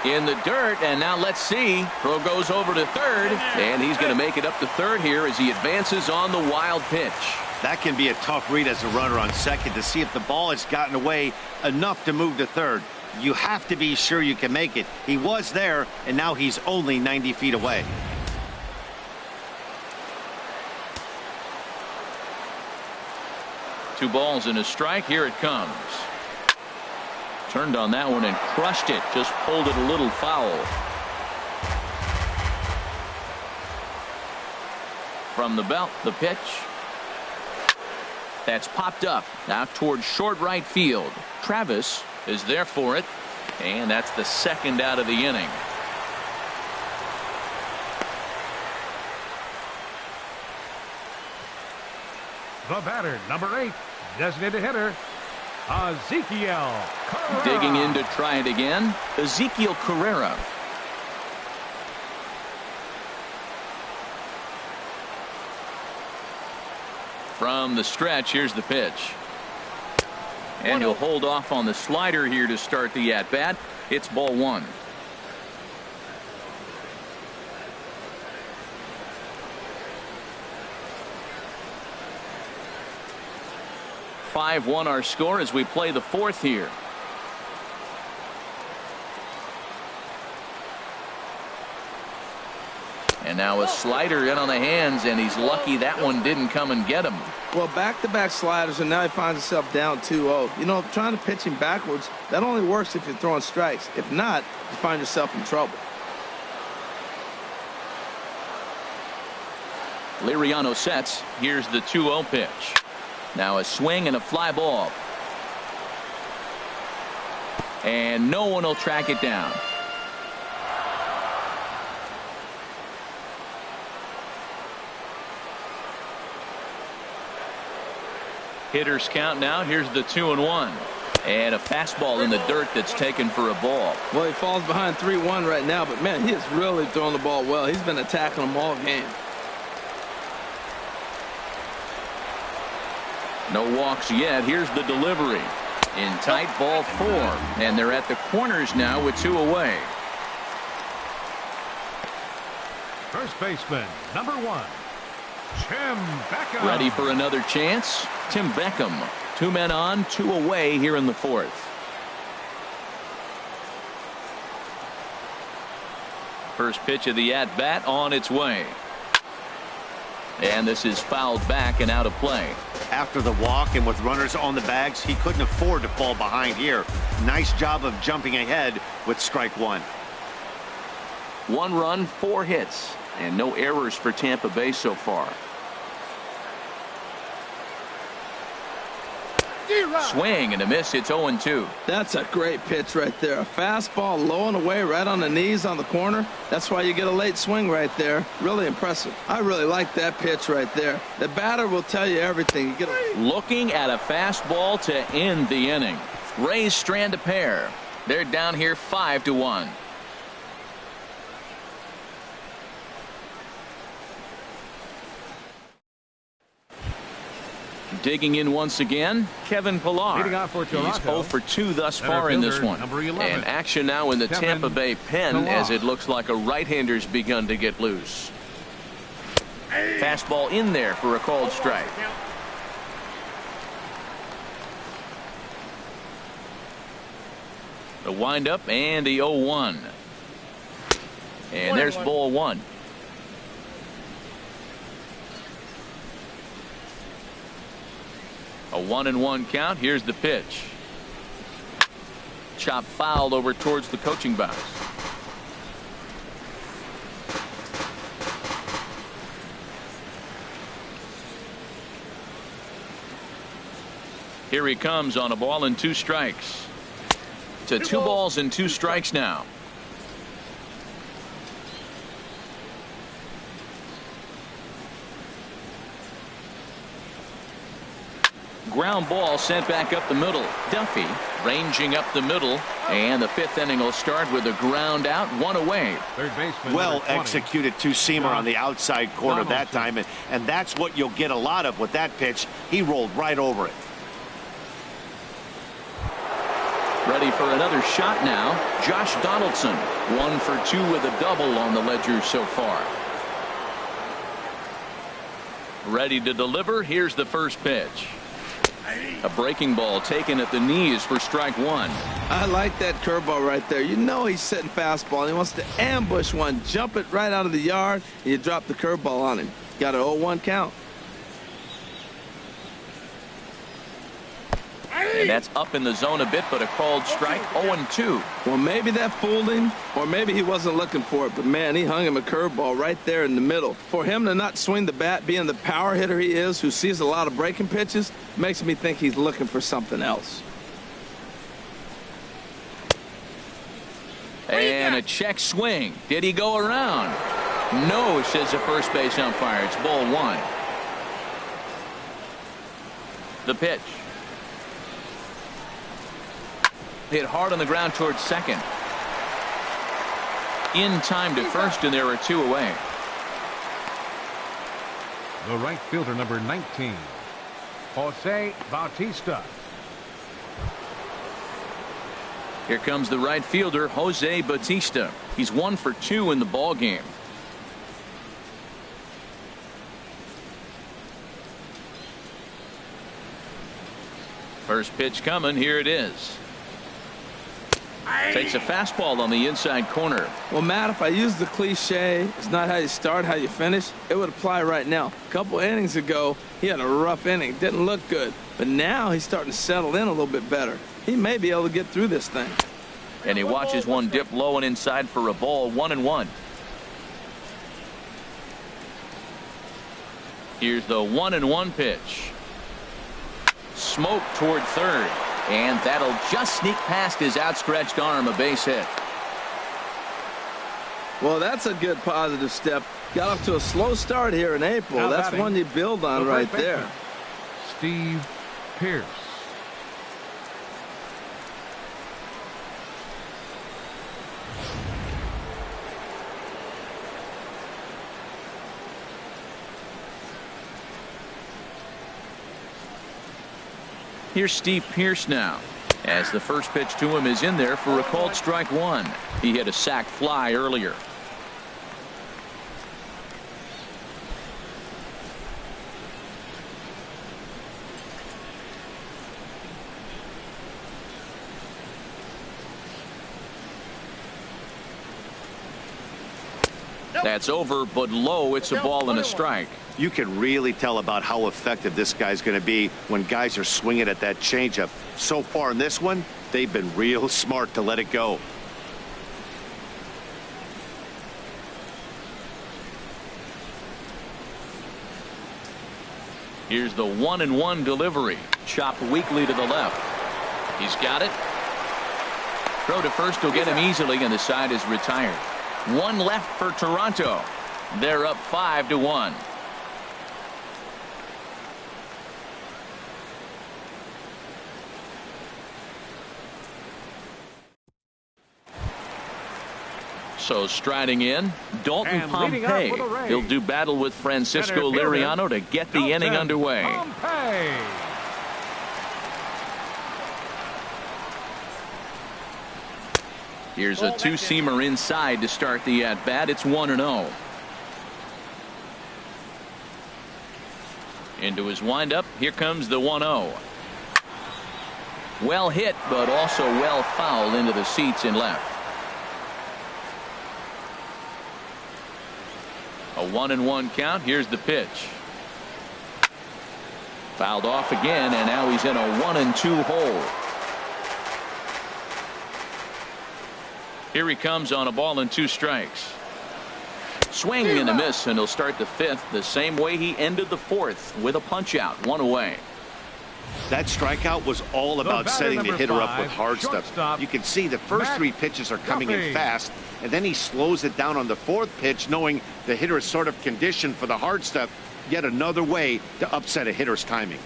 In the dirt, and now let's see. Throw goes over to third, and he's going to make it up to third here as he advances on the wild pitch. That can be a tough read as a runner on second to see if the ball has gotten away enough to move to third. You have to be sure you can make it. He was there, and now he's only 90 feet away. 2 balls and a strike. Here it comes. Turned on that one and crushed it. Just pulled it a little foul. From the belt, the pitch. That's popped up out towards short right field. Travis is there for it, and that's the second out of the inning. The batter, number 8, designated hitter, Ezekiel Carrera. Digging in to try it again, Ezekiel Carrera. From the stretch, here's the pitch. And he'll hold off on the slider here to start the at-bat. It's ball 1. (5-1) our score as we play the 4th here. And now a slider in on the hands, and he's lucky that one didn't come and get him. Well, back-to-back sliders, and now he finds himself down 2-0. You know, trying to pitch him backwards, that only works if you're throwing strikes. If not, you find yourself in trouble. Liriano sets. Here's the 2-0 pitch. Now a swing and a fly ball. And no one will track it down. Hitters count now. Here's the 2-1. And a fastball in the dirt that's taken for a ball. Well, he falls behind 3-1 right now, but man, he is really throwing the ball well. He's been attacking them all game. No walks yet. Here's the delivery. In tight, ball 4. And they're at the corners now with 2 away. First baseman, number 1, Tim Beckham. Ready for another chance. Tim Beckham. 2 men on, 2 away here in the 4th. First pitch of the at-bat on its way. And this is fouled back and out of play. After the walk and with runners on the bags, he couldn't afford to fall behind here. Nice job of jumping ahead with strike 1. 1 run, 4 hits, and no errors for Tampa Bay so far. Swing and a miss. It's 0-2. That's a great pitch right there. A fastball low and away right on the knees on the corner. That's why you get a late swing right there. Really impressive. I really like that pitch right there. The batter will tell you everything. You get looking at a fastball to end the inning. Rays strand a pair. They're down here 5-1. Digging in once again, Kevin Pillar. Leading off for Toronto, he's 0 for 2 thus center far in this fielder, one. number 11, and action now in the Kevin Tampa Bay pen Pillar. as it looks like a right-hander's begun to get loose. Fastball in there for a called strike. The windup and the 0-1. And there's ball 1. A 1-1 count. Here's the pitch. Chop fouled over towards the coaching box. Here he comes on a ball and 2 strikes. To 2 balls and 2 strikes now. Ground ball sent back up the middle. Duffy ranging up the middle, and the 5th inning will start with a ground out, 1 away. Third baseman, Well number 20, executed 2-seamer on the outside corner that time, and that's what you'll get a lot of with that pitch. He rolled right over it. Ready for another shot now. Josh Donaldson, 1 for 2 with a double on the ledger so far. Ready to deliver. Here's the first pitch. A breaking ball taken at the knees for strike 1. I like that curveball right there. You know he's setting fastball, and he wants to ambush one, jump it right out of the yard, and you drop the curveball on him. Got an 0-1 count. And that's up in the zone a bit, but a called strike. 0-2. Well, maybe that fooled him, or maybe he wasn't looking for it. But, man, he hung him a curveball right there in the middle. For him to not swing the bat, being the power hitter he is, who sees a lot of breaking pitches, makes me think he's looking for something else. And a check swing. Did he go around? No, says the first base umpire. It's ball one. The pitch. Hit hard on the ground towards second. In time to first, and there are two away. The right fielder, number 19, Jose Bautista. Here comes the right fielder, Jose Bautista. He's 1 for 2 in the ball game. First pitch coming. Here it is. Takes a fastball on the inside corner. Well, Matt, if I use the cliche, it's not how you start, how you finish, it would apply right now. A couple innings ago, he had a rough inning. Didn't look good. But now he's starting to settle in a little bit better. He may be able to get through this thing. And he watches one dip low and inside for a ball. 1-1. Here's the 1-1 pitch. Smoke toward third. And that'll just sneak past his outstretched arm, a base hit. Well, that's a good positive step. Got off to a slow start here in April. Now That's batting, one you build on right there. Steve Pearce. Here's Steve Pearce now, as the first pitch to him is in there for a called strike one. He hit a sac fly earlier. That's over, but low. It's a ball and a strike. You can really tell about how effective this guy's going to be when guys are swinging at that changeup. So far in this one, they've been real smart to let it go. Here's the 1-1 delivery. Chopped weakly to the left. He's got it. Throw to first will get him easily, and the side is retired. One left for Toronto. They're up 5-1. So striding in, Dalton And leading up Pompey. for the Rays, He'll do battle with Francisco center fielder, Liriano to get the Dalton inning underway. Pompey. Here's a two-seamer inside to start the at-bat. It's 1-0. Into his windup. Here comes the 1-0. Well hit, but also well fouled into the seats in left. A 1-1 count. Here's the pitch. Fouled off again, and now he's in a 1-2 hole. Here he comes on a ball and 2 strikes. Swing and a miss, and he'll start the 5th the same way he ended the 4th, with a punch out, 1 away. That strikeout was all about setting the hitter up with hard stuff. shortstop, You can see the first 3 pitches are coming in fast, and then he slows it down on the 4th pitch, knowing the hitter is sort of conditioned for the hard stuff. Yet another way to upset a hitter's timing.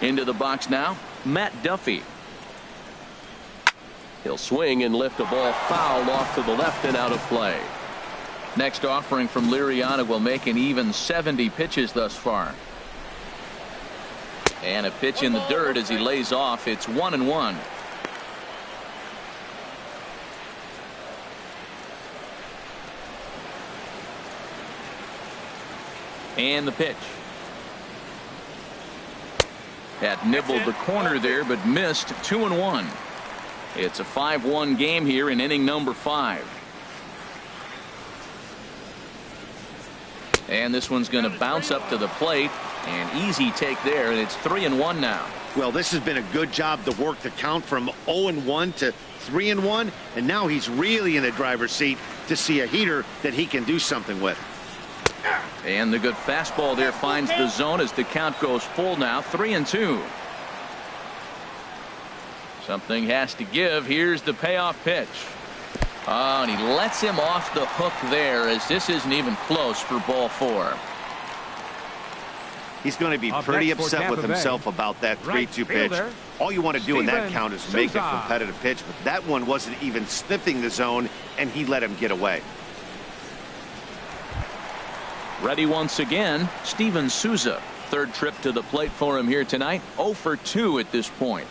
Into the box now, Matt Duffy. He'll swing and lift a ball foul off to the left and out of play. Next offering from Liriano will make an even 70 pitches thus far. And a pitch in the dirt as he lays off. It's 1-1. And the pitch. That nibbled the corner there, but missed. 2-1. It's a 5-1 game here in inning number 5. And this one's going to bounce up to the plate. An easy take there, and it's 3-1 now. Well, this has been a good job to work the count from 0-1 to 3-1, and now he's really in the driver's seat to see a heater that he can do something with. And the good fastball there finds the zone as the count goes full now, 3-2. Something has to give. Here's the payoff pitch. Oh, and he lets him off the hook there as this isn't even close for ball 4. He's going to be pretty upset with himself about that 3-2 pitch. All you want to do in that count is make a competitive pitch, but that one wasn't even sniffing the zone, and he let him get away. Ready once again, Steven Souza. Third trip to the plate for him here tonight. 0 for 2 at this point.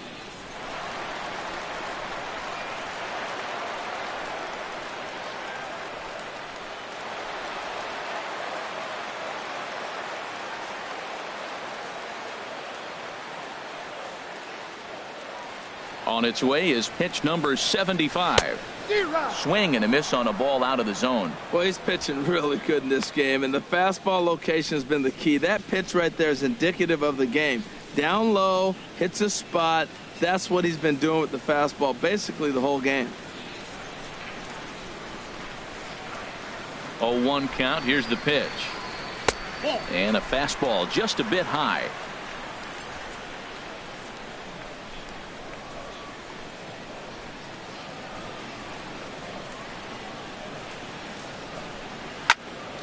On its way is pitch number 75. Swing and a miss on a ball out of the zone. Well, he's pitching really good in this game, and the fastball location has been the key. That pitch right there is indicative of the game. Down low, hits a spot. That's what he's been doing with the fastball basically the whole game. 0-1 count. Here's the pitch. And a fastball just a bit high.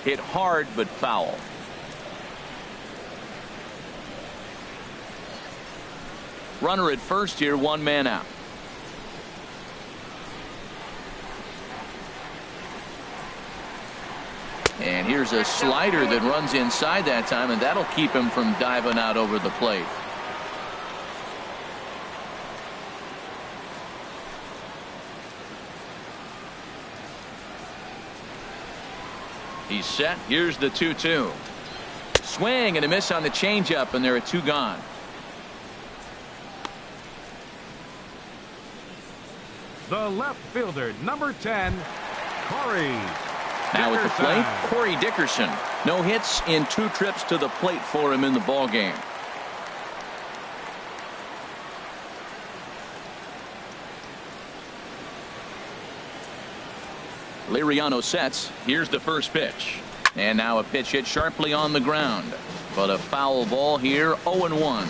Hit hard but foul. Runner at first here, 1 man out. And here's a slider that runs inside that time, and that'll keep him from diving out over the plate. He's set. Here's the 2-2. Swing and a miss on the changeup, and there are 2 gone. The left fielder, number 10, Corey. Now at the plate, Corey Dickerson. No hits in 2 trips to the plate for him in the ball game. Liriano sets. Here's the first pitch. And now a pitch hit sharply on the ground. But a foul ball here, 0-1.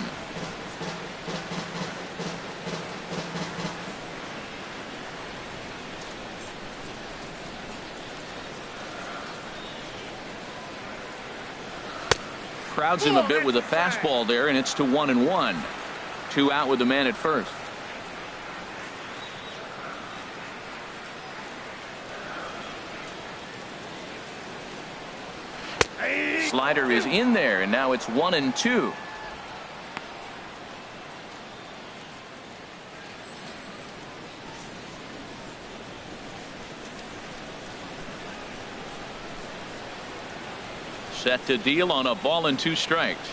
Crowds him a bit with a fastball there, and it's to 1-1. 2 out with the man at first. Slider is in there, and now it's 1-2. Set to deal on a ball and 2 strikes.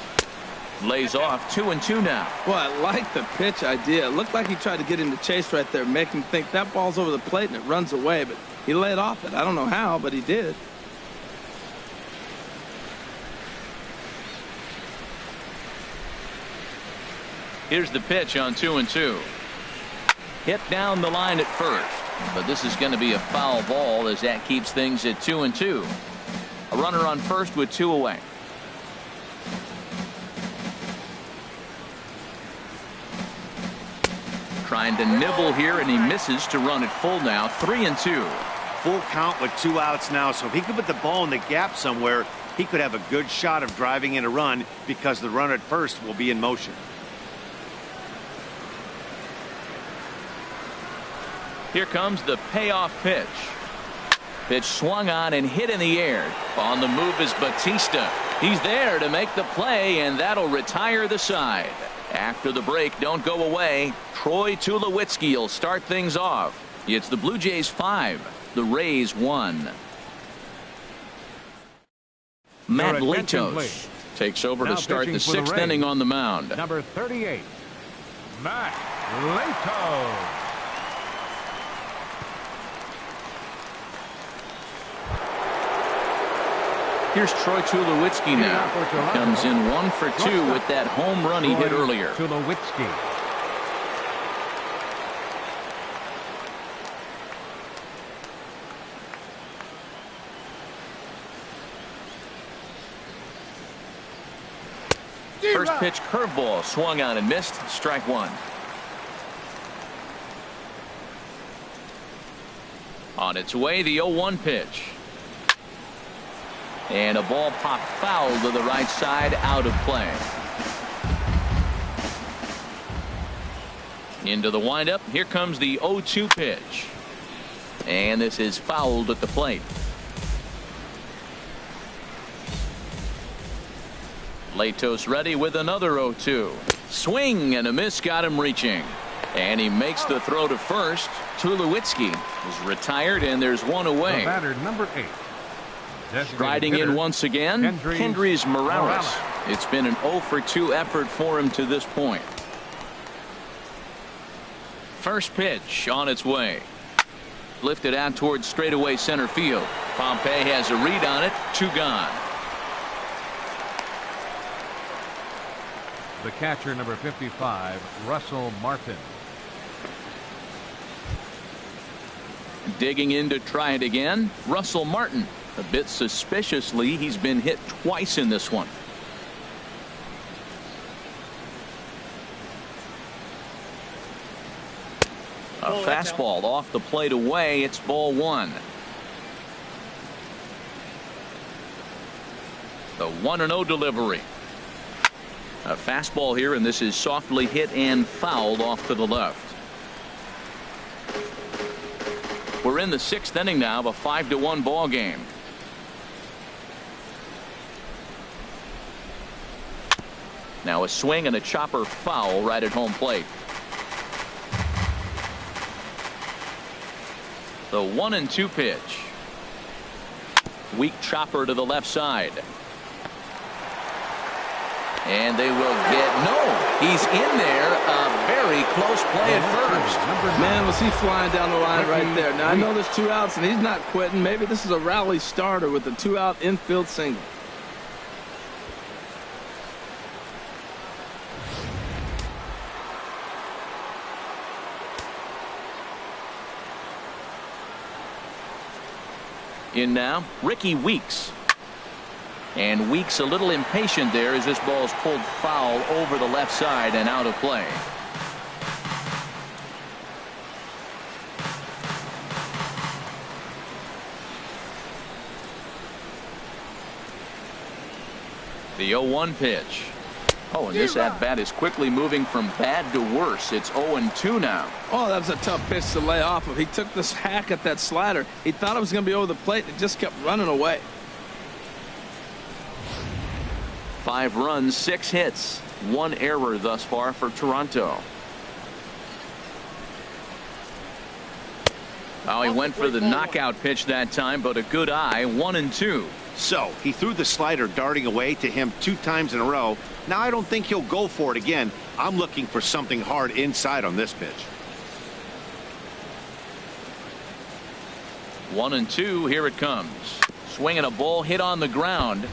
Lays off 2-2 now. Well, I like the pitch idea. It looked like he tried to get him to chase right there, make him think that ball's over the plate and it runs away, but he laid off it. I don't know how, but he did. Here's the pitch on 2-2. Hit down the line at first, but this is going to be a foul ball as that keeps things at 2-2. A runner on first with 2 away. Trying to nibble here, and he misses to run it full now. 3-2. Full count with 2 outs now, so if he could put the ball in the gap somewhere, he could have a good shot of driving in a run because the runner at first will be in motion. Here comes the payoff pitch. Pitch swung on and hit in the air. On the move is Batista. He's there to make the play, and that'll retire the side. After the break, don't go away. Troy Tulowitzki will start things off. It's the Blue Jays 5, the Rays 1. Matt Latos takes over to start the 6th inning on the mound. Number 38, Matt Latos. Here's Troy Tulowitzki now. Comes in 1 for 2 with that home run he hit earlier. Tulowitzki. First pitch curveball swung on and missed. Strike one. On its way, the 0-1 pitch. And a ball popped foul to the right side, out of play. Into the windup. Here comes the 0-2 pitch. And this is fouled at the plate. Latos ready with another 0-2. Swing and a miss got him reaching. And he makes the throw to first. Tulowitzki is retired, and there's one away. The batter, number 8. Striding in once again, Kendrys Morales. It's been an 0 for 2 effort for him to this point. First pitch on its way. Lifted out towards straightaway center field. Pompey has a read on it. 2 gone. The catcher, number 55, Russell Martin. Digging in to try it again, Russell Martin. A bit suspiciously, he's been hit twice in this one. A fastball off the plate away. It's ball 1. The 1-0 delivery. A fastball here, and this is softly hit and fouled off to the left. We're in the 6th inning now of a 5-1 ball game. Now a swing and a chopper foul right at home plate. The 1-2 pitch. Weak chopper to the left side. And they will get he's in there. A very close play at first. Man, was he flying down the line right there. Now I know there's 2 outs and he's not quitting. Maybe this is a rally starter with a 2-out infield single. In now, Ricky Weeks. And Weeks a little impatient there as this ball is pulled foul over the left side and out of play. The 0-1 pitch. Oh, and this at-bat is quickly moving from bad to worse. It's 0-2 now. Oh, that was a tough pitch to lay off of. He took this hack at that slider. He thought it was going to be over the plate, and it just kept running away. 5 runs, 6 hits, 1 error thus far for Toronto. Oh, he went for the knockout pitch that time, but a good eye. 1-2. So he threw the slider darting away to him 2 times in a row. Now I don't think he'll go for it again. I'm looking for something hard inside on this pitch. 1-2. Here it comes. Swinging a ball hit on the ground.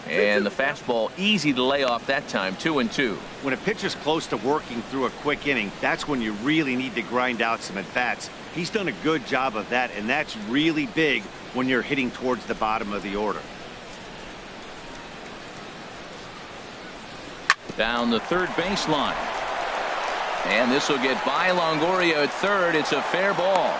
And the fastball easy to lay off that time. 2-2. When a pitcher's close to working through a quick inning, that's when you really need to grind out some at-bats. He's done a good job of that, and that's really big when you're hitting towards the bottom of the order. Down the third baseline. And this will get by Longoria at third. It's a fair ball.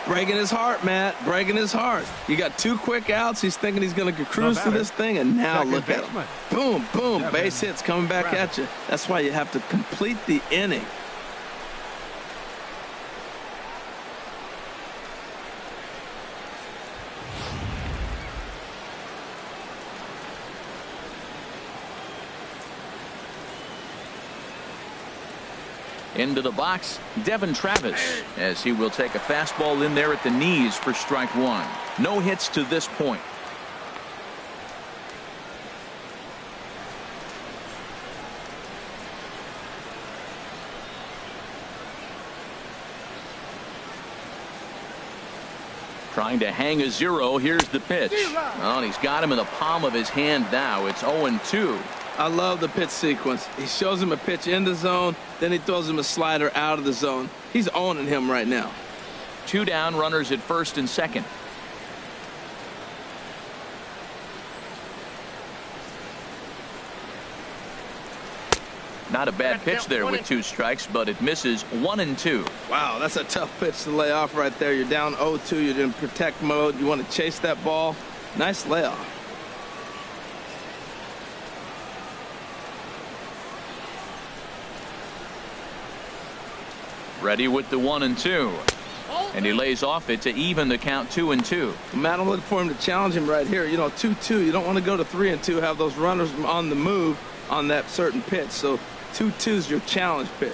Breaking his heart, Matt. Breaking his heart. You got 2 quick outs. He's thinking he's going to cruise through this thing, and now look at him. Boom, boom. Base hits coming back at you. That's why you have to complete the inning. Into the box, Devin Travis, as he will take a fastball in there at the knees for strike 1. No hits to this point. Trying to hang a 0. Here's the pitch. Oh, and he's got him in the palm of his hand now. It's 0-2. I love the pitch sequence. He shows him a pitch in the zone, then he throws him a slider out of the zone. He's owning him right now. 2 down, runners at first and second. Not a bad pitch there with 2 strikes, but it misses. 1-2. Wow, that's a tough pitch to lay off right there. You're down 0-2. You're in protect mode. You want to chase that ball. Nice layoff. Ready with the 1-2. And he lays off it to even the count 2-2. Matt, I'm looking for him to challenge him right here. You know, 2-2. You don't want to go to 3-2, have those runners on the move on that certain pitch. So 2-2 is your challenge pitch.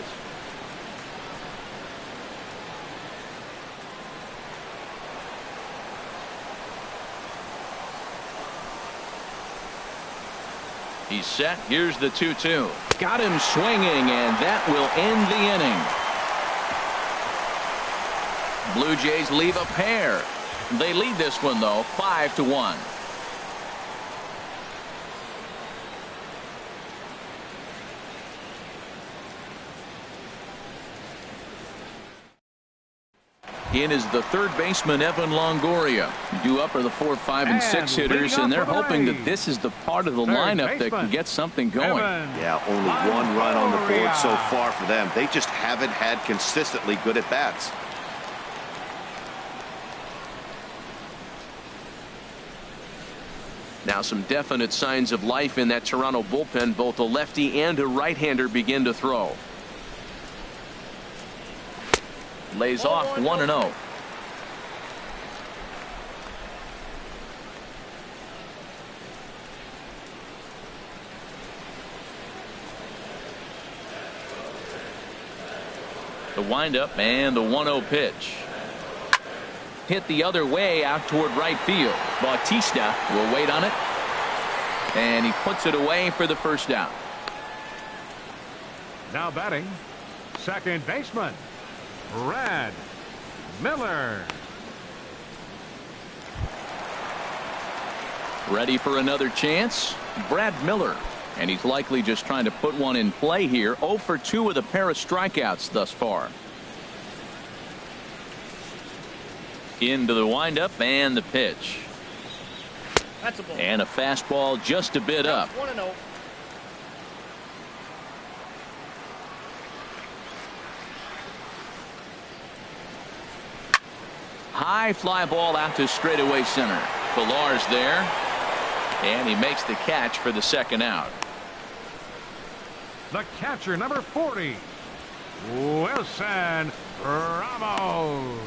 He's set. Here's the 2-2. Got him swinging, and that will end the inning. Blue Jays leave a pair. They lead this one, though, 5-1. In is the third baseman, Evan Longoria. Due up are the 4, 5, and 6 hitters, and they're hoping that this is the part of the lineup that can get something going. Yeah, only 1 run on the board so far for them. They just haven't had consistently good at-bats. Now some definite signs of life in that Toronto bullpen. Both a lefty and a right-hander begin to throw. Lays off 1-0. The windup and the 1-0 pitch. Hit the other way out toward right field. Bautista will wait on it. And he puts it away for the first down. Now batting, second baseman, Brad Miller. Ready for another chance? Brad Miller. And he's likely just trying to put one in play here. 0 for 2 with a pair of strikeouts thus far. Into the windup and the pitch. That's a ball. And a fastball just a bit up. 1-0. High fly ball out to straightaway center. Pilar's there. And he makes the catch for the second out. The catcher, number 40, Wilson Ramos.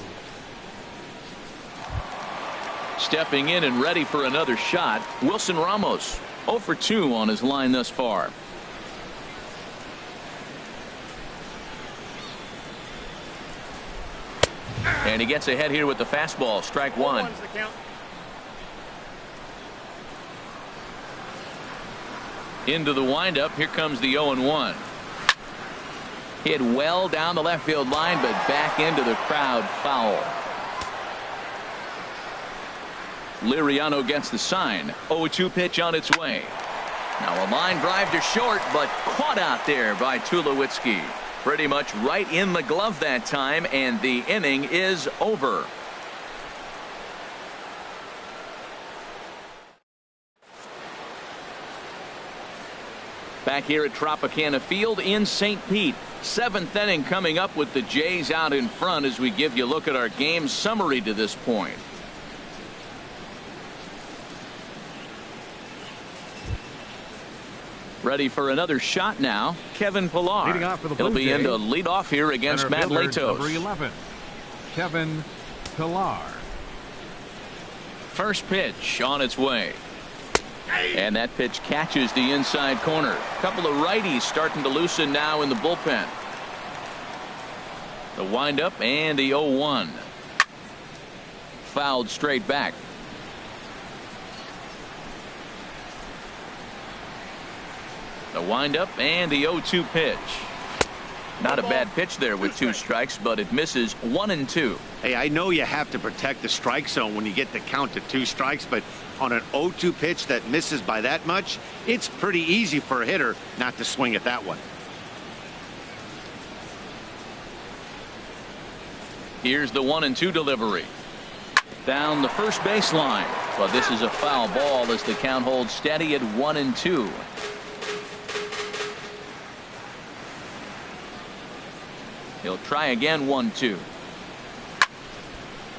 Stepping in and ready for another shot, Wilson Ramos. 0 for 2 on his line thus far. And he gets ahead here with the fastball. Strike 1. Into the windup. Here comes the 0-1. Hit well down the left field line, but back into the crowd foul. Liriano gets the sign. 0-2 pitch on its way. Now a line drive to short, but caught out there by Tulowitzki. Pretty much right in the glove that time, and the inning is over. Back here at Tropicana Field in St. Pete. 7th inning coming up with the Jays out in front as we give you a look at our game summary to this point. Ready for another shot now. Kevin Pilar. Leading off for the Blue He'll be Jays, in to lead off here against Matt Latos. Number 11, Kevin Pilar. First pitch on its way. And that pitch catches the inside corner. Couple of righties starting to loosen now in the bullpen. The windup and the 0-1. Fouled straight back. The windup and the 0-2 pitch. Not a bad pitch there with 2 strikes, but it misses 1-2. Hey, I know you have to protect the strike zone when you get the count to 2 strikes, but on an 0-2 pitch that misses by that much, it's pretty easy for a hitter not to swing at that one. Here's the 1-2 delivery. Down the first baseline, but this is a foul ball as the count holds steady at 1-2. He'll try again. 1-2.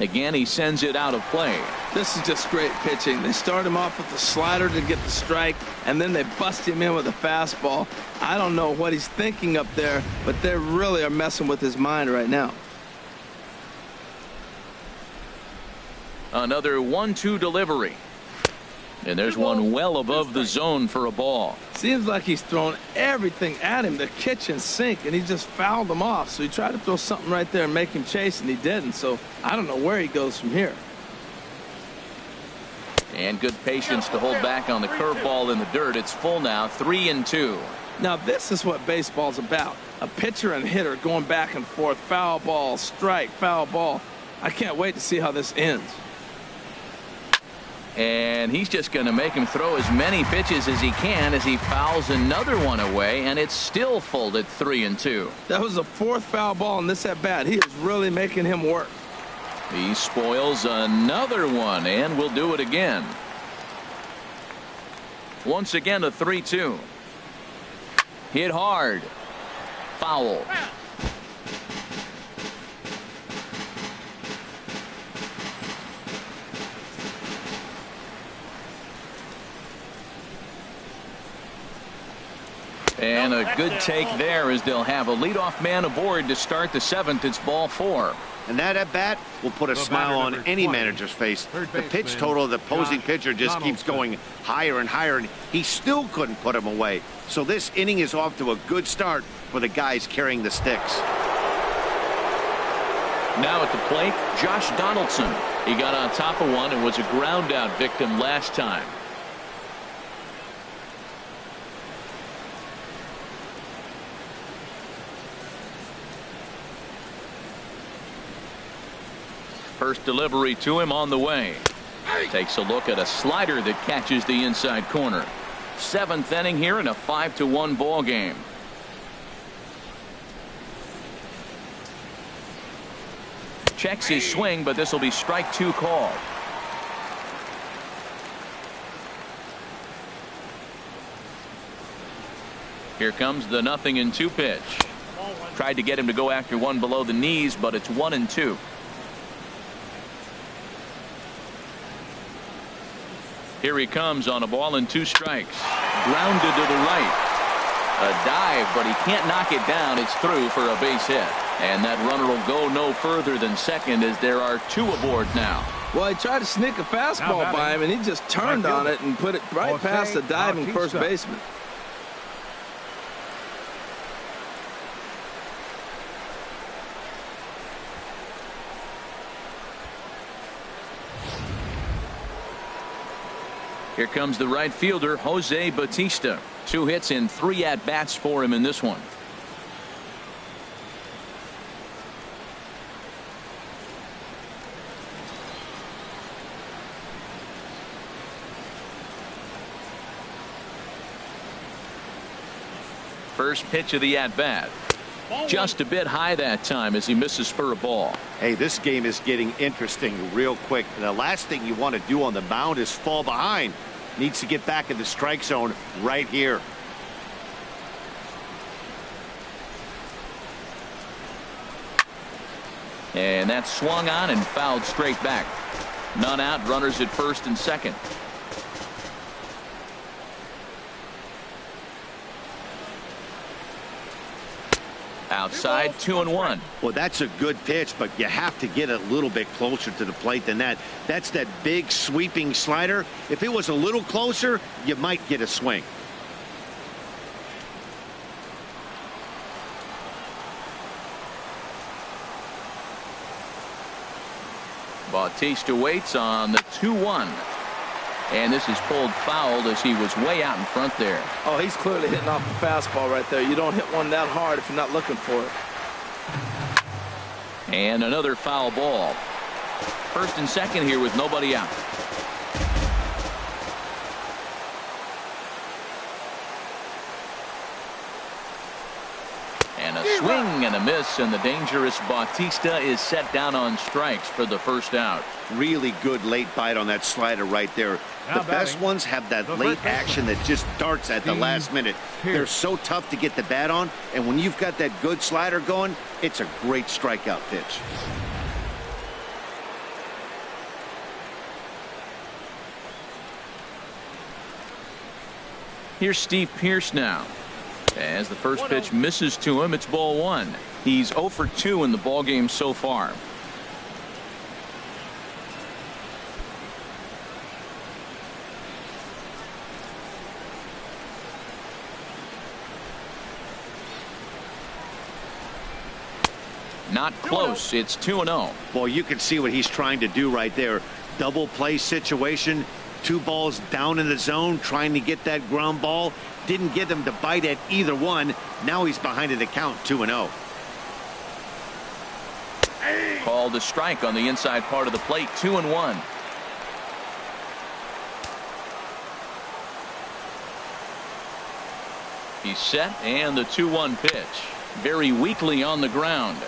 Again, he sends it out of play. This is just great pitching. They start him off with the slider to get the strike, and then they bust him in with a fastball. I don't know what he's thinking up there, but they really are messing with his mind right now. Another 1-2 delivery. And there's one well above the zone for a ball. Seems like he's thrown everything at him, the kitchen sink, and he just fouled them off. So he tried to throw something right there and make him chase, and he didn't. So I don't know where he goes from here. And good patience to hold back on the curveball in the dirt. It's full now, 3-2. Now this is what baseball's about. A pitcher and hitter going back and forth. Foul ball, strike, foul ball. I can't wait to see how this ends. And he's just going to make him throw as many pitches as he can as he fouls another one away, and it's still full at 3-2. That was the 4th foul ball in this at bat. He is really making him work. He spoils another one, and will do it again. Once again, a 3-2. Hit hard. Foul. And a good take there as they'll have a leadoff man aboard to start the 7th. It's ball 4. And that at bat will put a smile on any manager's face. The pitch total of the opposing pitcher just keeps going higher and higher, and he still couldn't put him away. So this inning is off to a good start for the guys carrying the sticks. Now at the plate, Josh Donaldson. He got on top of one and was a ground out victim last time. First delivery to him on the way. Takes a look at a slider that catches the inside corner. 7th inning here in a 5-1 ball game. Checks his swing, but this will be strike 2 called. Here comes the 0-2 pitch. Tried to get him to go after one below the knees, but it's 1-2. Here he comes on a ball and 2 strikes. Grounded to the right. A dive, but he can't knock it down. It's through for a base hit. And that runner will go no further than second as there are 2 aboard now. Well, he tried to sneak a fastball by him, and he just turned on it and put it right past the diving first baseman. Here comes the right fielder, Jose Bautista. 2 hits in 3 at-bats for him in this one. First pitch of the at-bat. Just a bit high that time as he misses for a ball. Hey, this game is getting interesting real quick. The last thing you want to do on the mound is fall behind. Needs to get back in the strike zone right here. And that's swung on and fouled straight back. None out, runners at first and second. Outside, 2-1. Well, that's a good pitch, but you have to get a little bit closer to the plate than that. That's that big sweeping slider. If it was a little closer, you might get a swing. Bautista waits on the 2-1. And this is pulled fouled as he was way out in front there. Oh, he's clearly hitting off the fastball right there. You don't hit one that hard if you're not looking for it. And another foul ball. First and second here with nobody out. And a swing and a miss, and the dangerous Bautista is set down on strikes for the first out. Really good late bite on that slider right there. The best ones have that late action that just darts at the last minute. They're so tough to get the bat on, and when you've got that good slider going, it's a great strikeout pitch. Here's Steve Pearce now. As the first pitch misses to him, it's ball one. He's 0 for 2 in the ballgame so far. Not close. It's 2-0. Well, you can see what he's trying to do right there. Double play situation. 2 balls down in the zone, trying to get that ground ball. Didn't get him to bite at either one. Now he's behind in the count, 2-0. Called a strike on the inside part of the plate, 2-1. He's set, and the 2-1 pitch. Very weakly on the ground.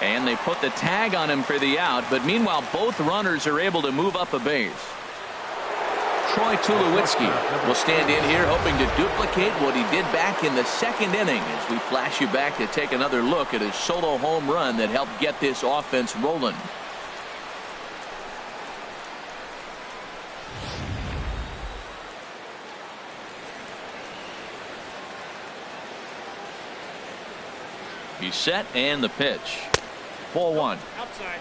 And they put the tag on him for the out, but meanwhile both runners are able to move up a base. Troy Tulowitzki will stand in here hoping to duplicate what he did back in the second inning as we flash you back to take another look at his solo home run that helped get this offense rolling. He's set, and the pitch. Ball one. Outside.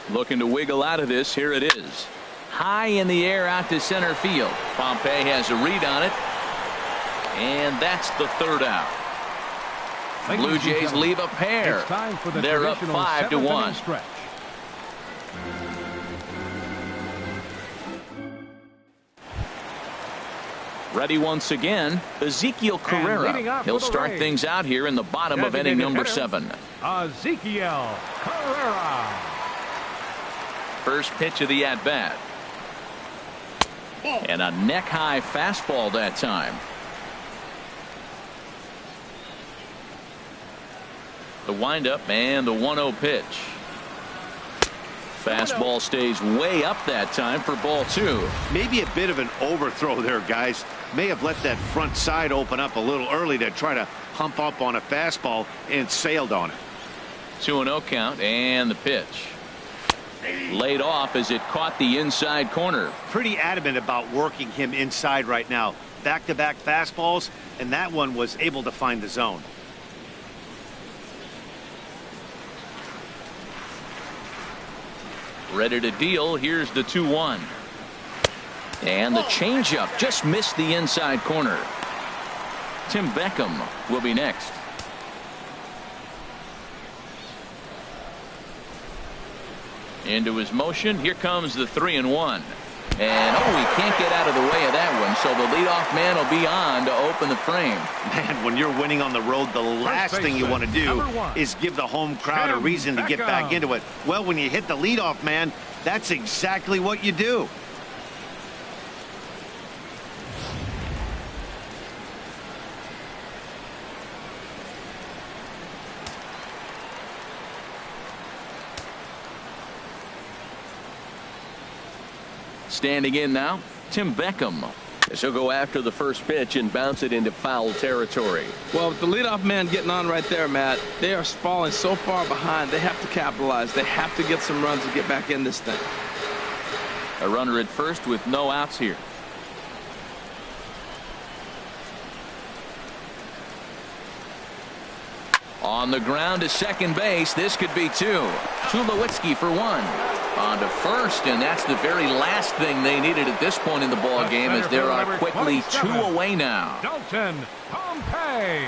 Looking to wiggle out of this. Here it is. High in the air out to center field. Pompey has a read on it. And that's the third out. Blue Jays leave a pair. They're up 5-1. Ready once again, Ezekiel Carrera. He'll start things out here in the bottom of inning number 7. Ezekiel Carrera. First pitch of the at-bat. And a neck-high fastball that time. The windup and the 1-0 pitch. Fastball stays way up that time for ball 2. Maybe a bit of an overthrow there, guys. May have let that front side open up a little early to try to hump up on a fastball and sailed on it. 2-0 count, and the pitch. Laid off as it caught the inside corner. Pretty adamant about working him inside right now. Back-to-back fastballs, and that one was able to find the zone. Ready to deal. Here's the 2-1. And the changeup just missed the inside corner. Tim Beckham will be next. Into his motion. Here comes the 3-1. And he can't get out of the way of that one, so the leadoff man will be on to open the frame. Man, when you're winning on the road, the last thing you want to do is give the home crowd a reason to get back into it. Well, when you hit the leadoff man, that's exactly what you do. Standing in now, Tim Beckham. He'll go after the first pitch and bounce it into foul territory. Well, with the leadoff man getting on right there, Matt, they are falling so far behind. They have to capitalize. They have to get some runs to get back in this thing. A runner at first with no outs here. On the ground to second base. This could be 2. Tulowitzki for 1. On to first, and that's the very last thing they needed at this point in the ball game, as there are quickly 2 away now. Dalton Pompey.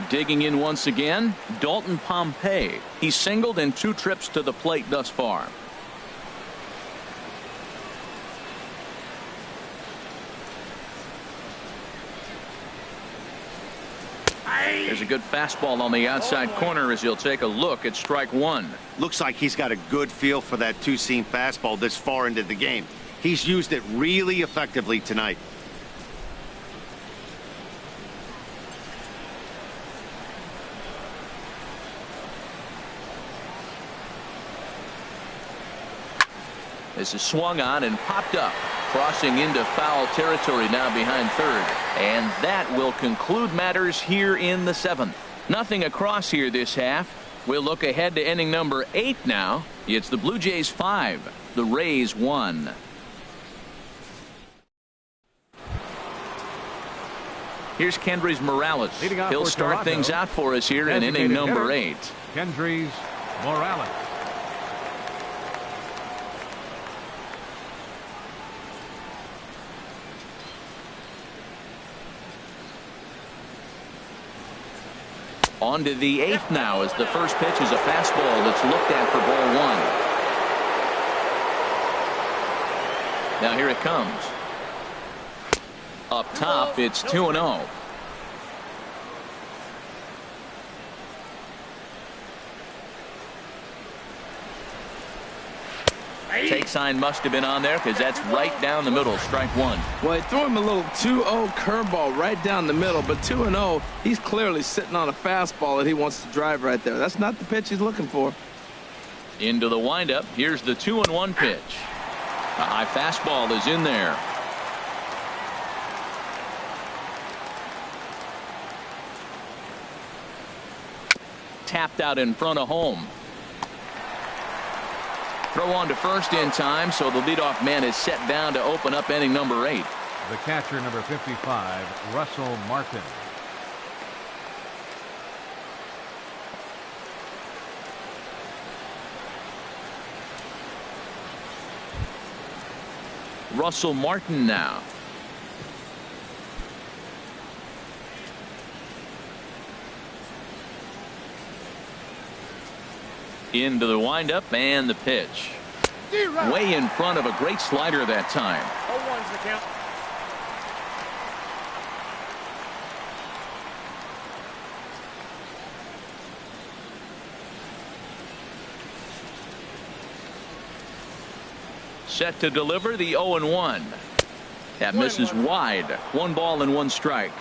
Digging in once again, Dalton Pompey. He's singled in 2 trips to the plate thus far. There's a good fastball on the outside corner as he'll take a look at strike 1. Looks like he's got a good feel for that two-seam fastball this far into the game. He's used it really effectively tonight. This is swung on and popped up, crossing into foul territory now behind third. And that will conclude matters here in the 7th. Nothing across here this half. We'll look ahead to inning number 8 now. It's the Blue Jays 5, the Rays 1. Here's Kendrys Morales. He'll start things out for us here in inning number 8. Kendrys Morales. On to the 8th now, as the first pitch is a fastball that's looked at for ball 1. Now here it comes. Up top, it's 2-0. Take sign must have been on there, because that's right down the middle, strike 1. Well, he threw him a little 2-0 curveball right down the middle, but 2-0, he's clearly sitting on a fastball that he wants to drive right there. That's not the pitch he's looking for. Into the windup, here's the 2-1 pitch. A high fastball is in there. Tapped out in front of home. Throw on to first in time, so the leadoff man is set down to open up inning number 8. The catcher, number 55, Russell Martin. Russell Martin now. Into the windup and the pitch. Way in front of a great slider that time. 0-1's the count. Set to deliver the 0-1. That misses wide. 1 ball and 1 strike.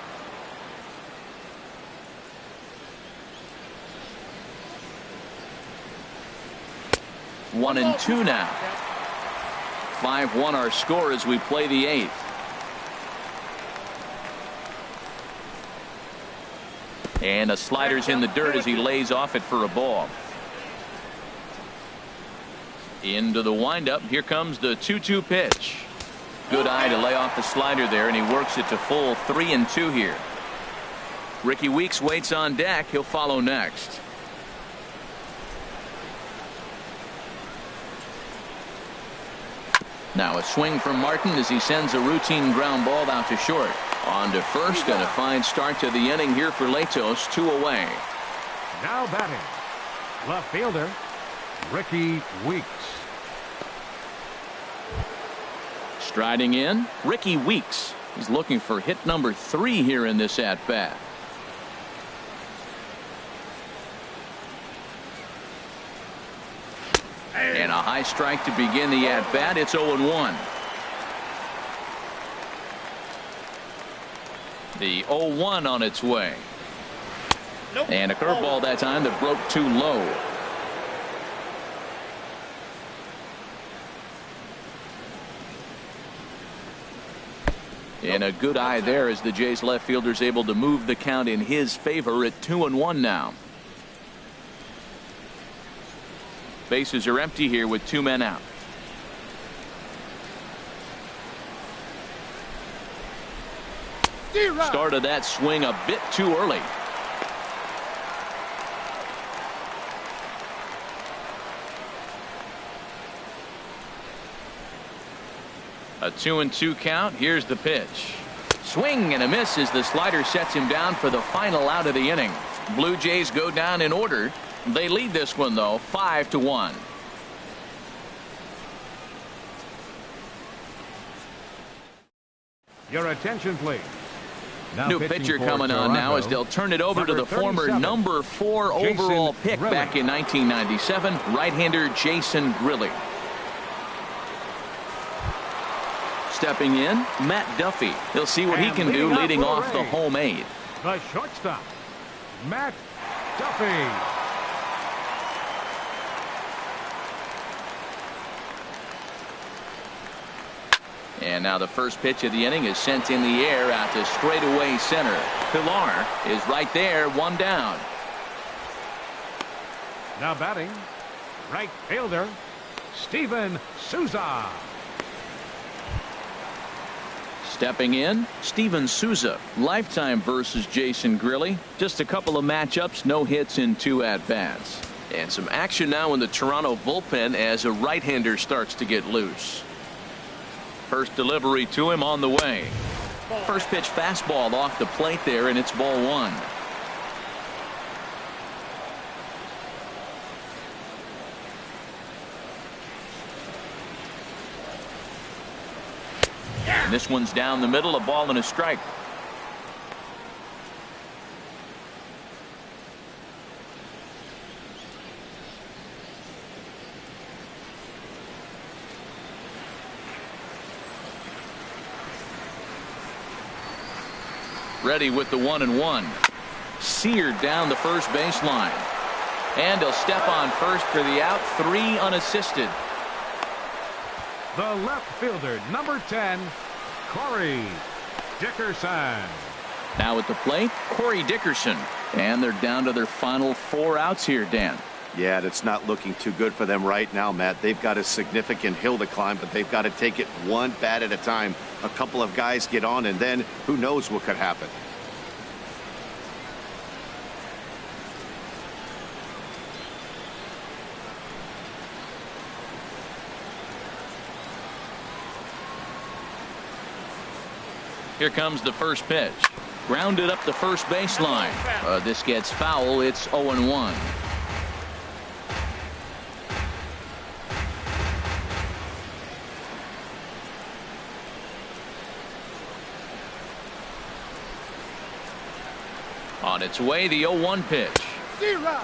One and 2 now. 5-1 our score as we play the 8th. And a slider's in the dirt as he lays off it for a ball. Into the windup. Here comes the 2-2 pitch. Good eye to lay off the slider there, and he works it to full 3-2 here. Ricky Weeks waits on deck. He'll follow next. Now a swing from Martin as he sends a routine ground ball out to short. On to first, and a fine start to the inning here for Latos. 2 away. Now batting, left fielder, Ricky Weeks. Striding in, Ricky Weeks. He's looking for hit number 3 here in this at-bat. And a high strike to begin the at-bat. It's 0-1. The 0-1 on its way. And a curveball that time that broke too low. And a good eye there as the Jays left fielder's able to move the count in his favor at 2-1 now. Bases are empty here with 2 men out. Started that swing a bit too early. A 2-2 count. Here's the pitch. Swing and a miss as the slider sets him down for the final out of the inning. Blue Jays go down in order. They lead this one, though, 5-1. Your attention, please. Now New pitcher coming on now as they'll turn it over to the former number 4 overall pick back in 1997, right-hander Jason Grilli. Stepping in, Matt Duffy. He'll see what he can do leading off the home 8. The shortstop, Matt Duffy. And now the first pitch of the inning is sent in the air out to straightaway center. Pilar is right there, 1 down. Now batting, right fielder, Steven Souza. Stepping in, Steven Souza. Lifetime versus Jason Grilli. Just a couple of matchups, no hits in 2 at-bats. And some action now in the Toronto bullpen as a right-hander starts to get loose. First delivery to him on the way. First pitch fastball off the plate there, and it's ball 1. And this one's down the middle, a ball and a strike. Ready with the 1-1. Seared down the first baseline. And he'll step on first for the out. 3 unassisted. The left fielder, number 10, Corey Dickerson. Now at the plate, Corey Dickerson. And they're down to their final 4 outs here, Dan. Yeah, it's not looking too good for them right now, Matt. They've got a significant hill to climb, but they've got to take it one bat at a time. A couple of guys get on, and then who knows what could happen. Here comes the first pitch. Grounded up the first baseline. This gets foul. It's 0-1. On its way, the 0-1 pitch.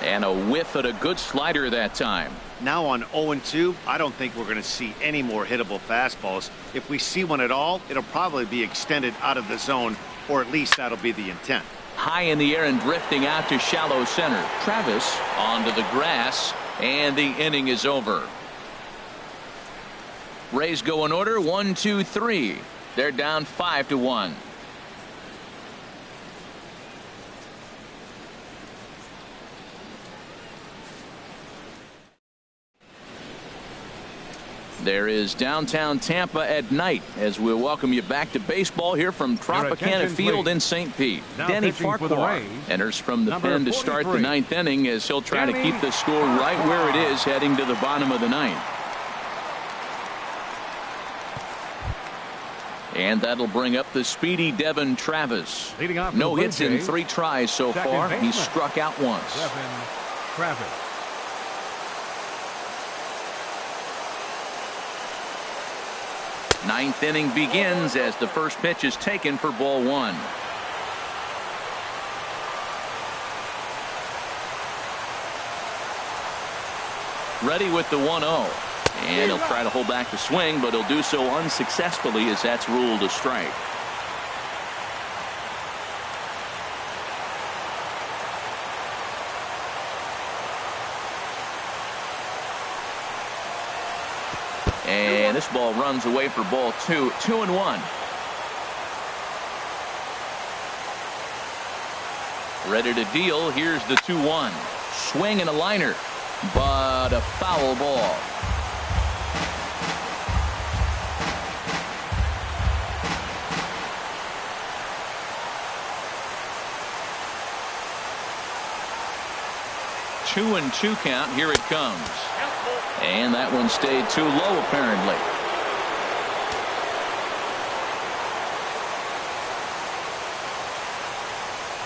And a whiff at a good slider that time. Now on 0-2, I don't think we're going to see any more hittable fastballs. If we see one at all, it'll probably be extended out of the zone, or at least that'll be the intent. High in the air and drifting out to shallow center. Travis onto the grass, and the inning is over. Rays go in order, 1, 2, 3. They're down 5-1. There is downtown Tampa at night as we'll welcome you back to baseball here from Tropicana Field in St. Pete. Danny Farquhar enters from the pen to start the 9th inning as he'll try to keep the score right where it is heading to the bottom of the 9th. And that'll bring up the speedy Devin Travis. No hits in 3 tries so far. He's struck out once. Devin Travis. Ninth inning begins as the first pitch is taken for ball 1. Ready with the 1-0. And he'll try to hold back the swing, but he'll do so unsuccessfully as that's ruled a strike. And this ball runs away for ball 2. 2-1. Ready to deal. Here's the 2-1. Swing and a liner, but a foul ball. Two and 2 count. Here it comes. And that one stayed too low, apparently.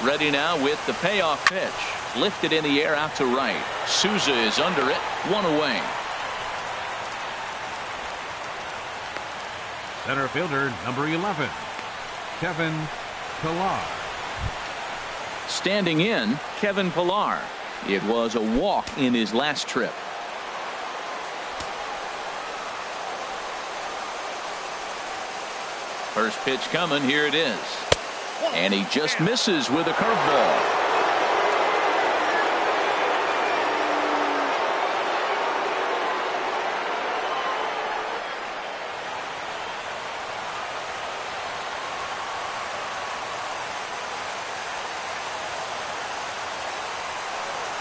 Ready now with the payoff pitch. Lifted in the air out to right. Souza is under it. 1 away. Center fielder number 11, Kevin Pillar. Standing in, Kevin Pillar. It was a walk in his last trip. First pitch coming. Here it is. And he just misses with a curveball.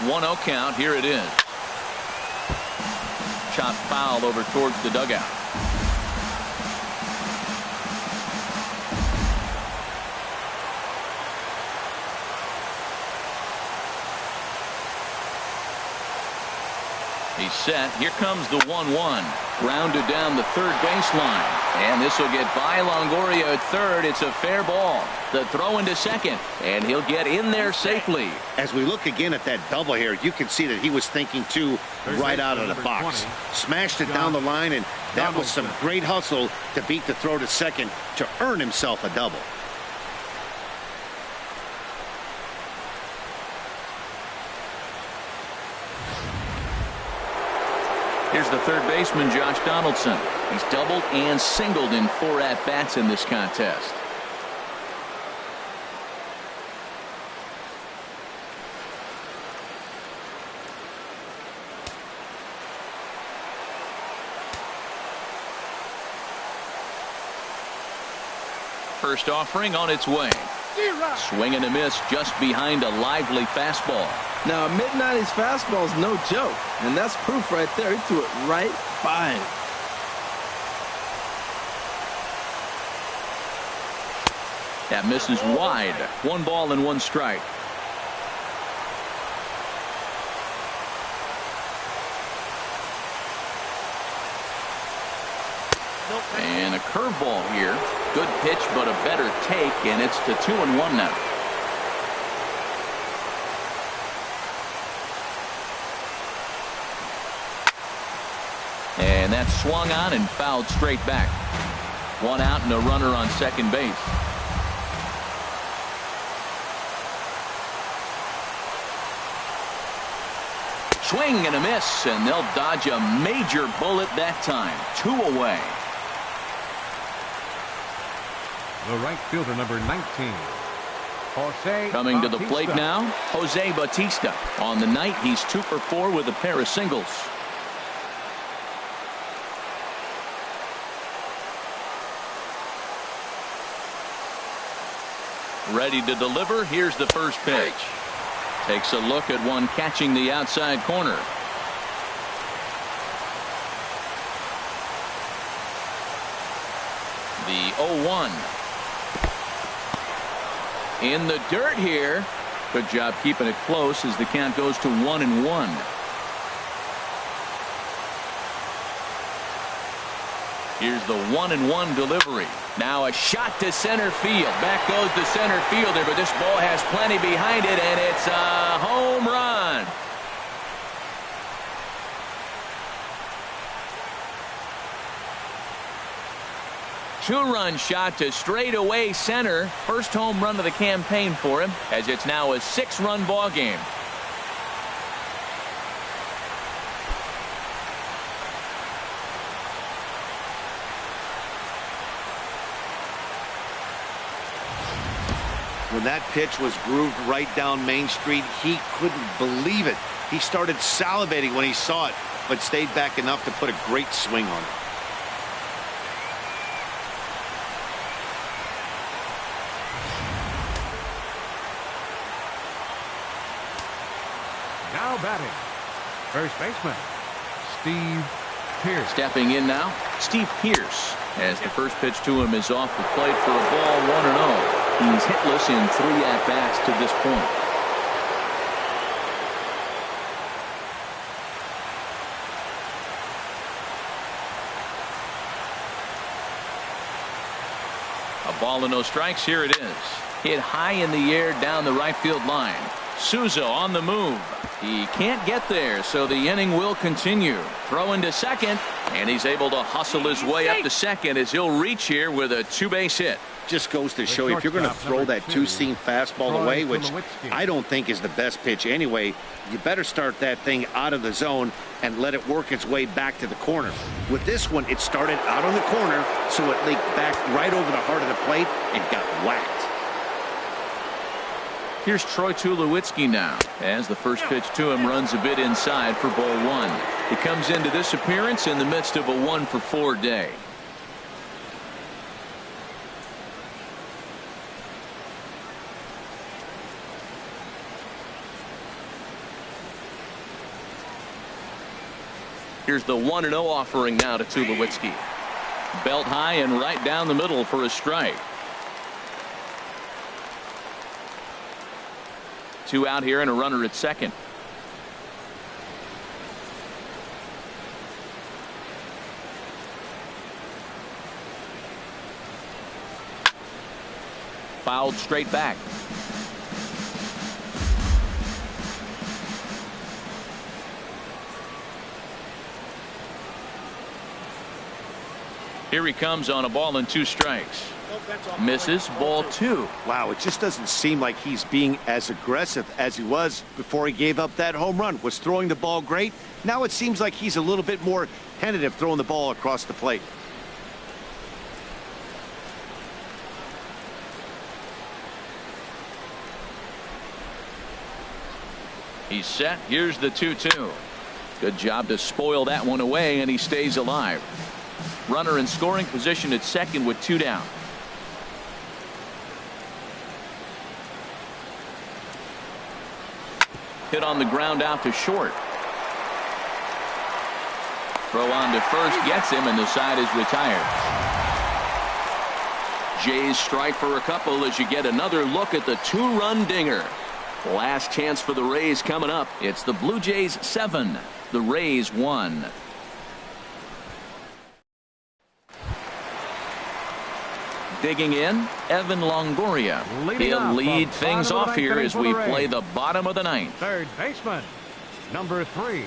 One 0 count. Here it is. Shot foul over towards the dugout. He's set. Here comes the 1-1. Grounded down the third baseline. And this will get by Longoria at third. It's a fair ball. The throw into second. And he'll get in there safely. As we look again at that double here, you can see that he was thinking too right out of the box. Smashed it down the line, and that was some great hustle to beat the throw to second to earn himself a double. Here's the third baseman, Josh Donaldson. He's doubled and singled in 4 at-bats in this contest. First offering on its way. Swing and a miss just behind a lively fastball. Now, a mid-90s fastball is no joke, and that's proof right there. He threw it right by him. That misses wide. 1 ball and 1 strike. And a curveball here. Good pitch, but a better take, and it's to 2-1 now. And that's swung on and fouled straight back. 1 out and a runner on second base. Swing and a miss, and they'll dodge a major bullet that time. 2 away. The right fielder number 19, Jose Coming to the Bautista. plate now, Jose Bautista. On the night, he's 2 for 4 with a pair of singles. Ready to deliver. Here's the first pitch. Takes a look at one catching the outside corner. The 0-1. In the dirt here. Good job keeping it close as the count goes to 1-1. Here's the 1-1 delivery. Now a shot to center field. Back goes the center fielder, but this ball has plenty behind it, and it's a home run. Two-run shot to straightaway center. First home run of the campaign for him, as it's now a 6-run ball game. When that pitch was grooved right down Main Street, he couldn't believe it. He started salivating when he saw it, but stayed back enough to put a great swing on it. Now batting, first baseman, Steve Pearce. Stepping in now, Steve Pearce, as the first pitch to him is off the plate for a ball, 1-0. He's hitless in 3 at-bats to this point. A ball and no strikes. Here it is. Hit high in the air down the right field line. Souza on the move. He can't get there, so the inning will continue. Throw into second, and he's able to hustle his way up to second as he'll reach here with a 2-base hit. Just goes to show you, if you're going to throw that two-seam fastball away, which I don't think is the best pitch anyway, you better start that thing out of the zone and let it work its way back to the corner. With this one, it started out on the corner, so it leaked back right over the heart of the plate and got whacked. Here's Troy Tulowitzki now, as the first pitch to him runs a bit inside for ball one. He comes into this appearance in the midst of a 1-for-4 day. Here's the 1-0 offering now to Tulowitzki. Belt high and right down the middle for a strike. 2 out here and a runner at second. Fouled straight back. Here he comes on a ball and 2 strikes. Misses, ball 2. Wow, it just doesn't seem like he's being as aggressive as he was before he gave up that home run. Was throwing the ball great. Now it seems like he's a little bit more tentative throwing the ball across the plate. He's set. Here's the 2-2. Good job to spoil that one away, and he stays alive. Runner in scoring position at second with 2 down. Hit on the ground out to short. Throw on to first gets him, and the side is retired. Jays strike for a couple as you get another look at the 2-run dinger. Last chance for the Rays coming up. It's the Blue Jays 7, the Rays 1. Digging in, Evan Longoria. He'll lead things off here as we play the bottom of the 9th. Third baseman, number 3.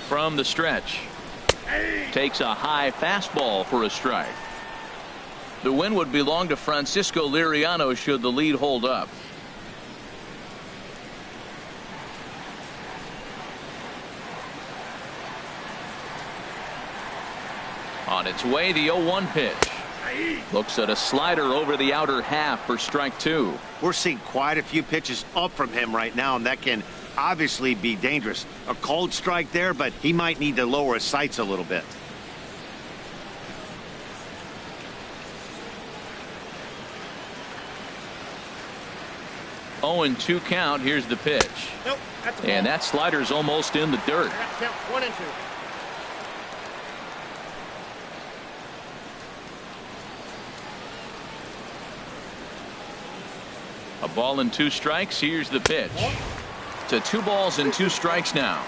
From the stretch. Takes a high fastball for a strike. The win would belong to Francisco Liriano should the lead hold up. On its way, the 0-1 pitch. Looks at a slider over the outer half for strike 2. We're seeing quite a few pitches up from him right now, and that can obviously be dangerous. A cold strike there, but he might need to lower his sights a little bit. Oh, and 2 count. Here's the pitch. Nope, that's a ball. And that slider's almost in the dirt. Count 1 and 2. A ball and 2 strikes. Here's the pitch. To 2 balls and 2 strikes now.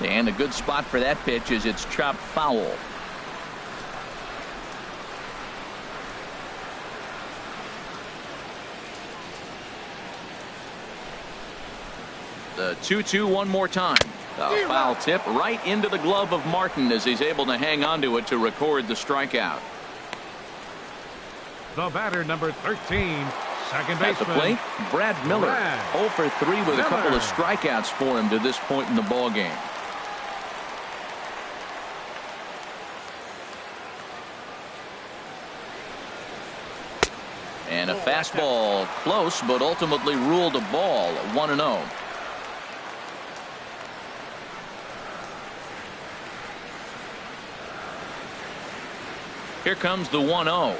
And a good spot for that pitch as it's chopped foul. The 2-2 one more time. A foul tip right into the glove of Martin as he's able to hang on to it to record the strikeout. The batter, number 13, second baseman. At the plate, Brad Miller. 0 for 3 with a couple of strikeouts for him to this point in the ball game. And a fastball close, but ultimately ruled a ball. 1-0. Here comes the 1-0.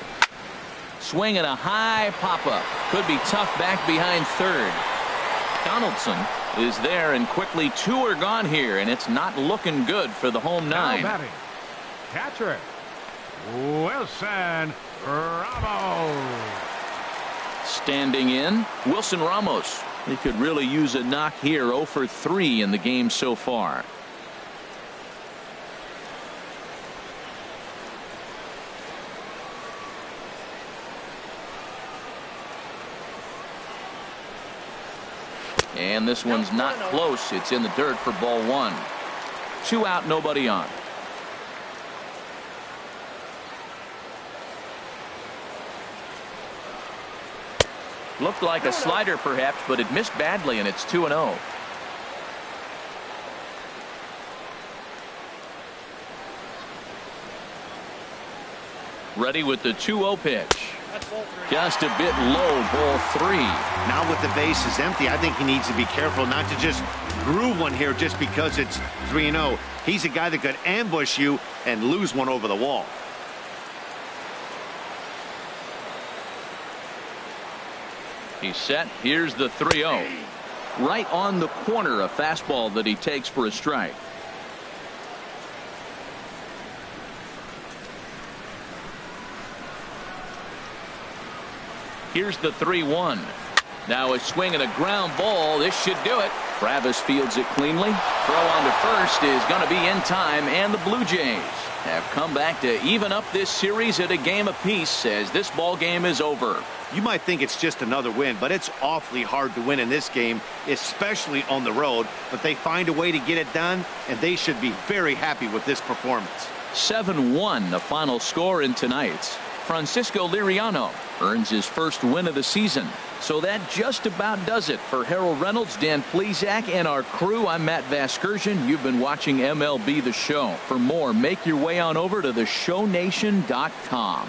Swing and a high pop-up. Could be tough back behind third. Donaldson is there, and quickly 2 are gone here, and it's not looking good for the home Now 9. batting, catcher, Wilson Ramos. Standing in, Wilson Ramos. He could really use a knock here. 0 for 3 in the game so far. And this one's not close. It's in the dirt for ball 1. 2 out, nobody on. Looked like a slider perhaps, but it missed badly, and it's 2-0. Ready with the 2-0 pitch. Just a bit low, ball 3. Now with the bases empty, I think he needs to be careful not to just groove one here just because it's 3-0. He's a guy that could ambush you and lose one over the wall. He's set. Here's the 3-0. Right on the corner, a fastball that he takes for a strike. Here's the 3-1. Now a swing and a ground ball. This should do it. Travis fields it cleanly. Throw on to first is going to be in time, and the Blue Jays have come back to even up this series at a game apiece as this ball game is over. You might think it's just another win, but it's awfully hard to win in this game, especially on the road. But they find a way to get it done, and they should be very happy with this performance. 7-1 the final score in tonight's. Francisco Liriano earns his first win of the season. So that just about does it for Harold Reynolds, Dan Plesac, and our crew. I'm Matt Vasgersian. You've been watching MLB The Show. For more, make your way on over to theshownation.com.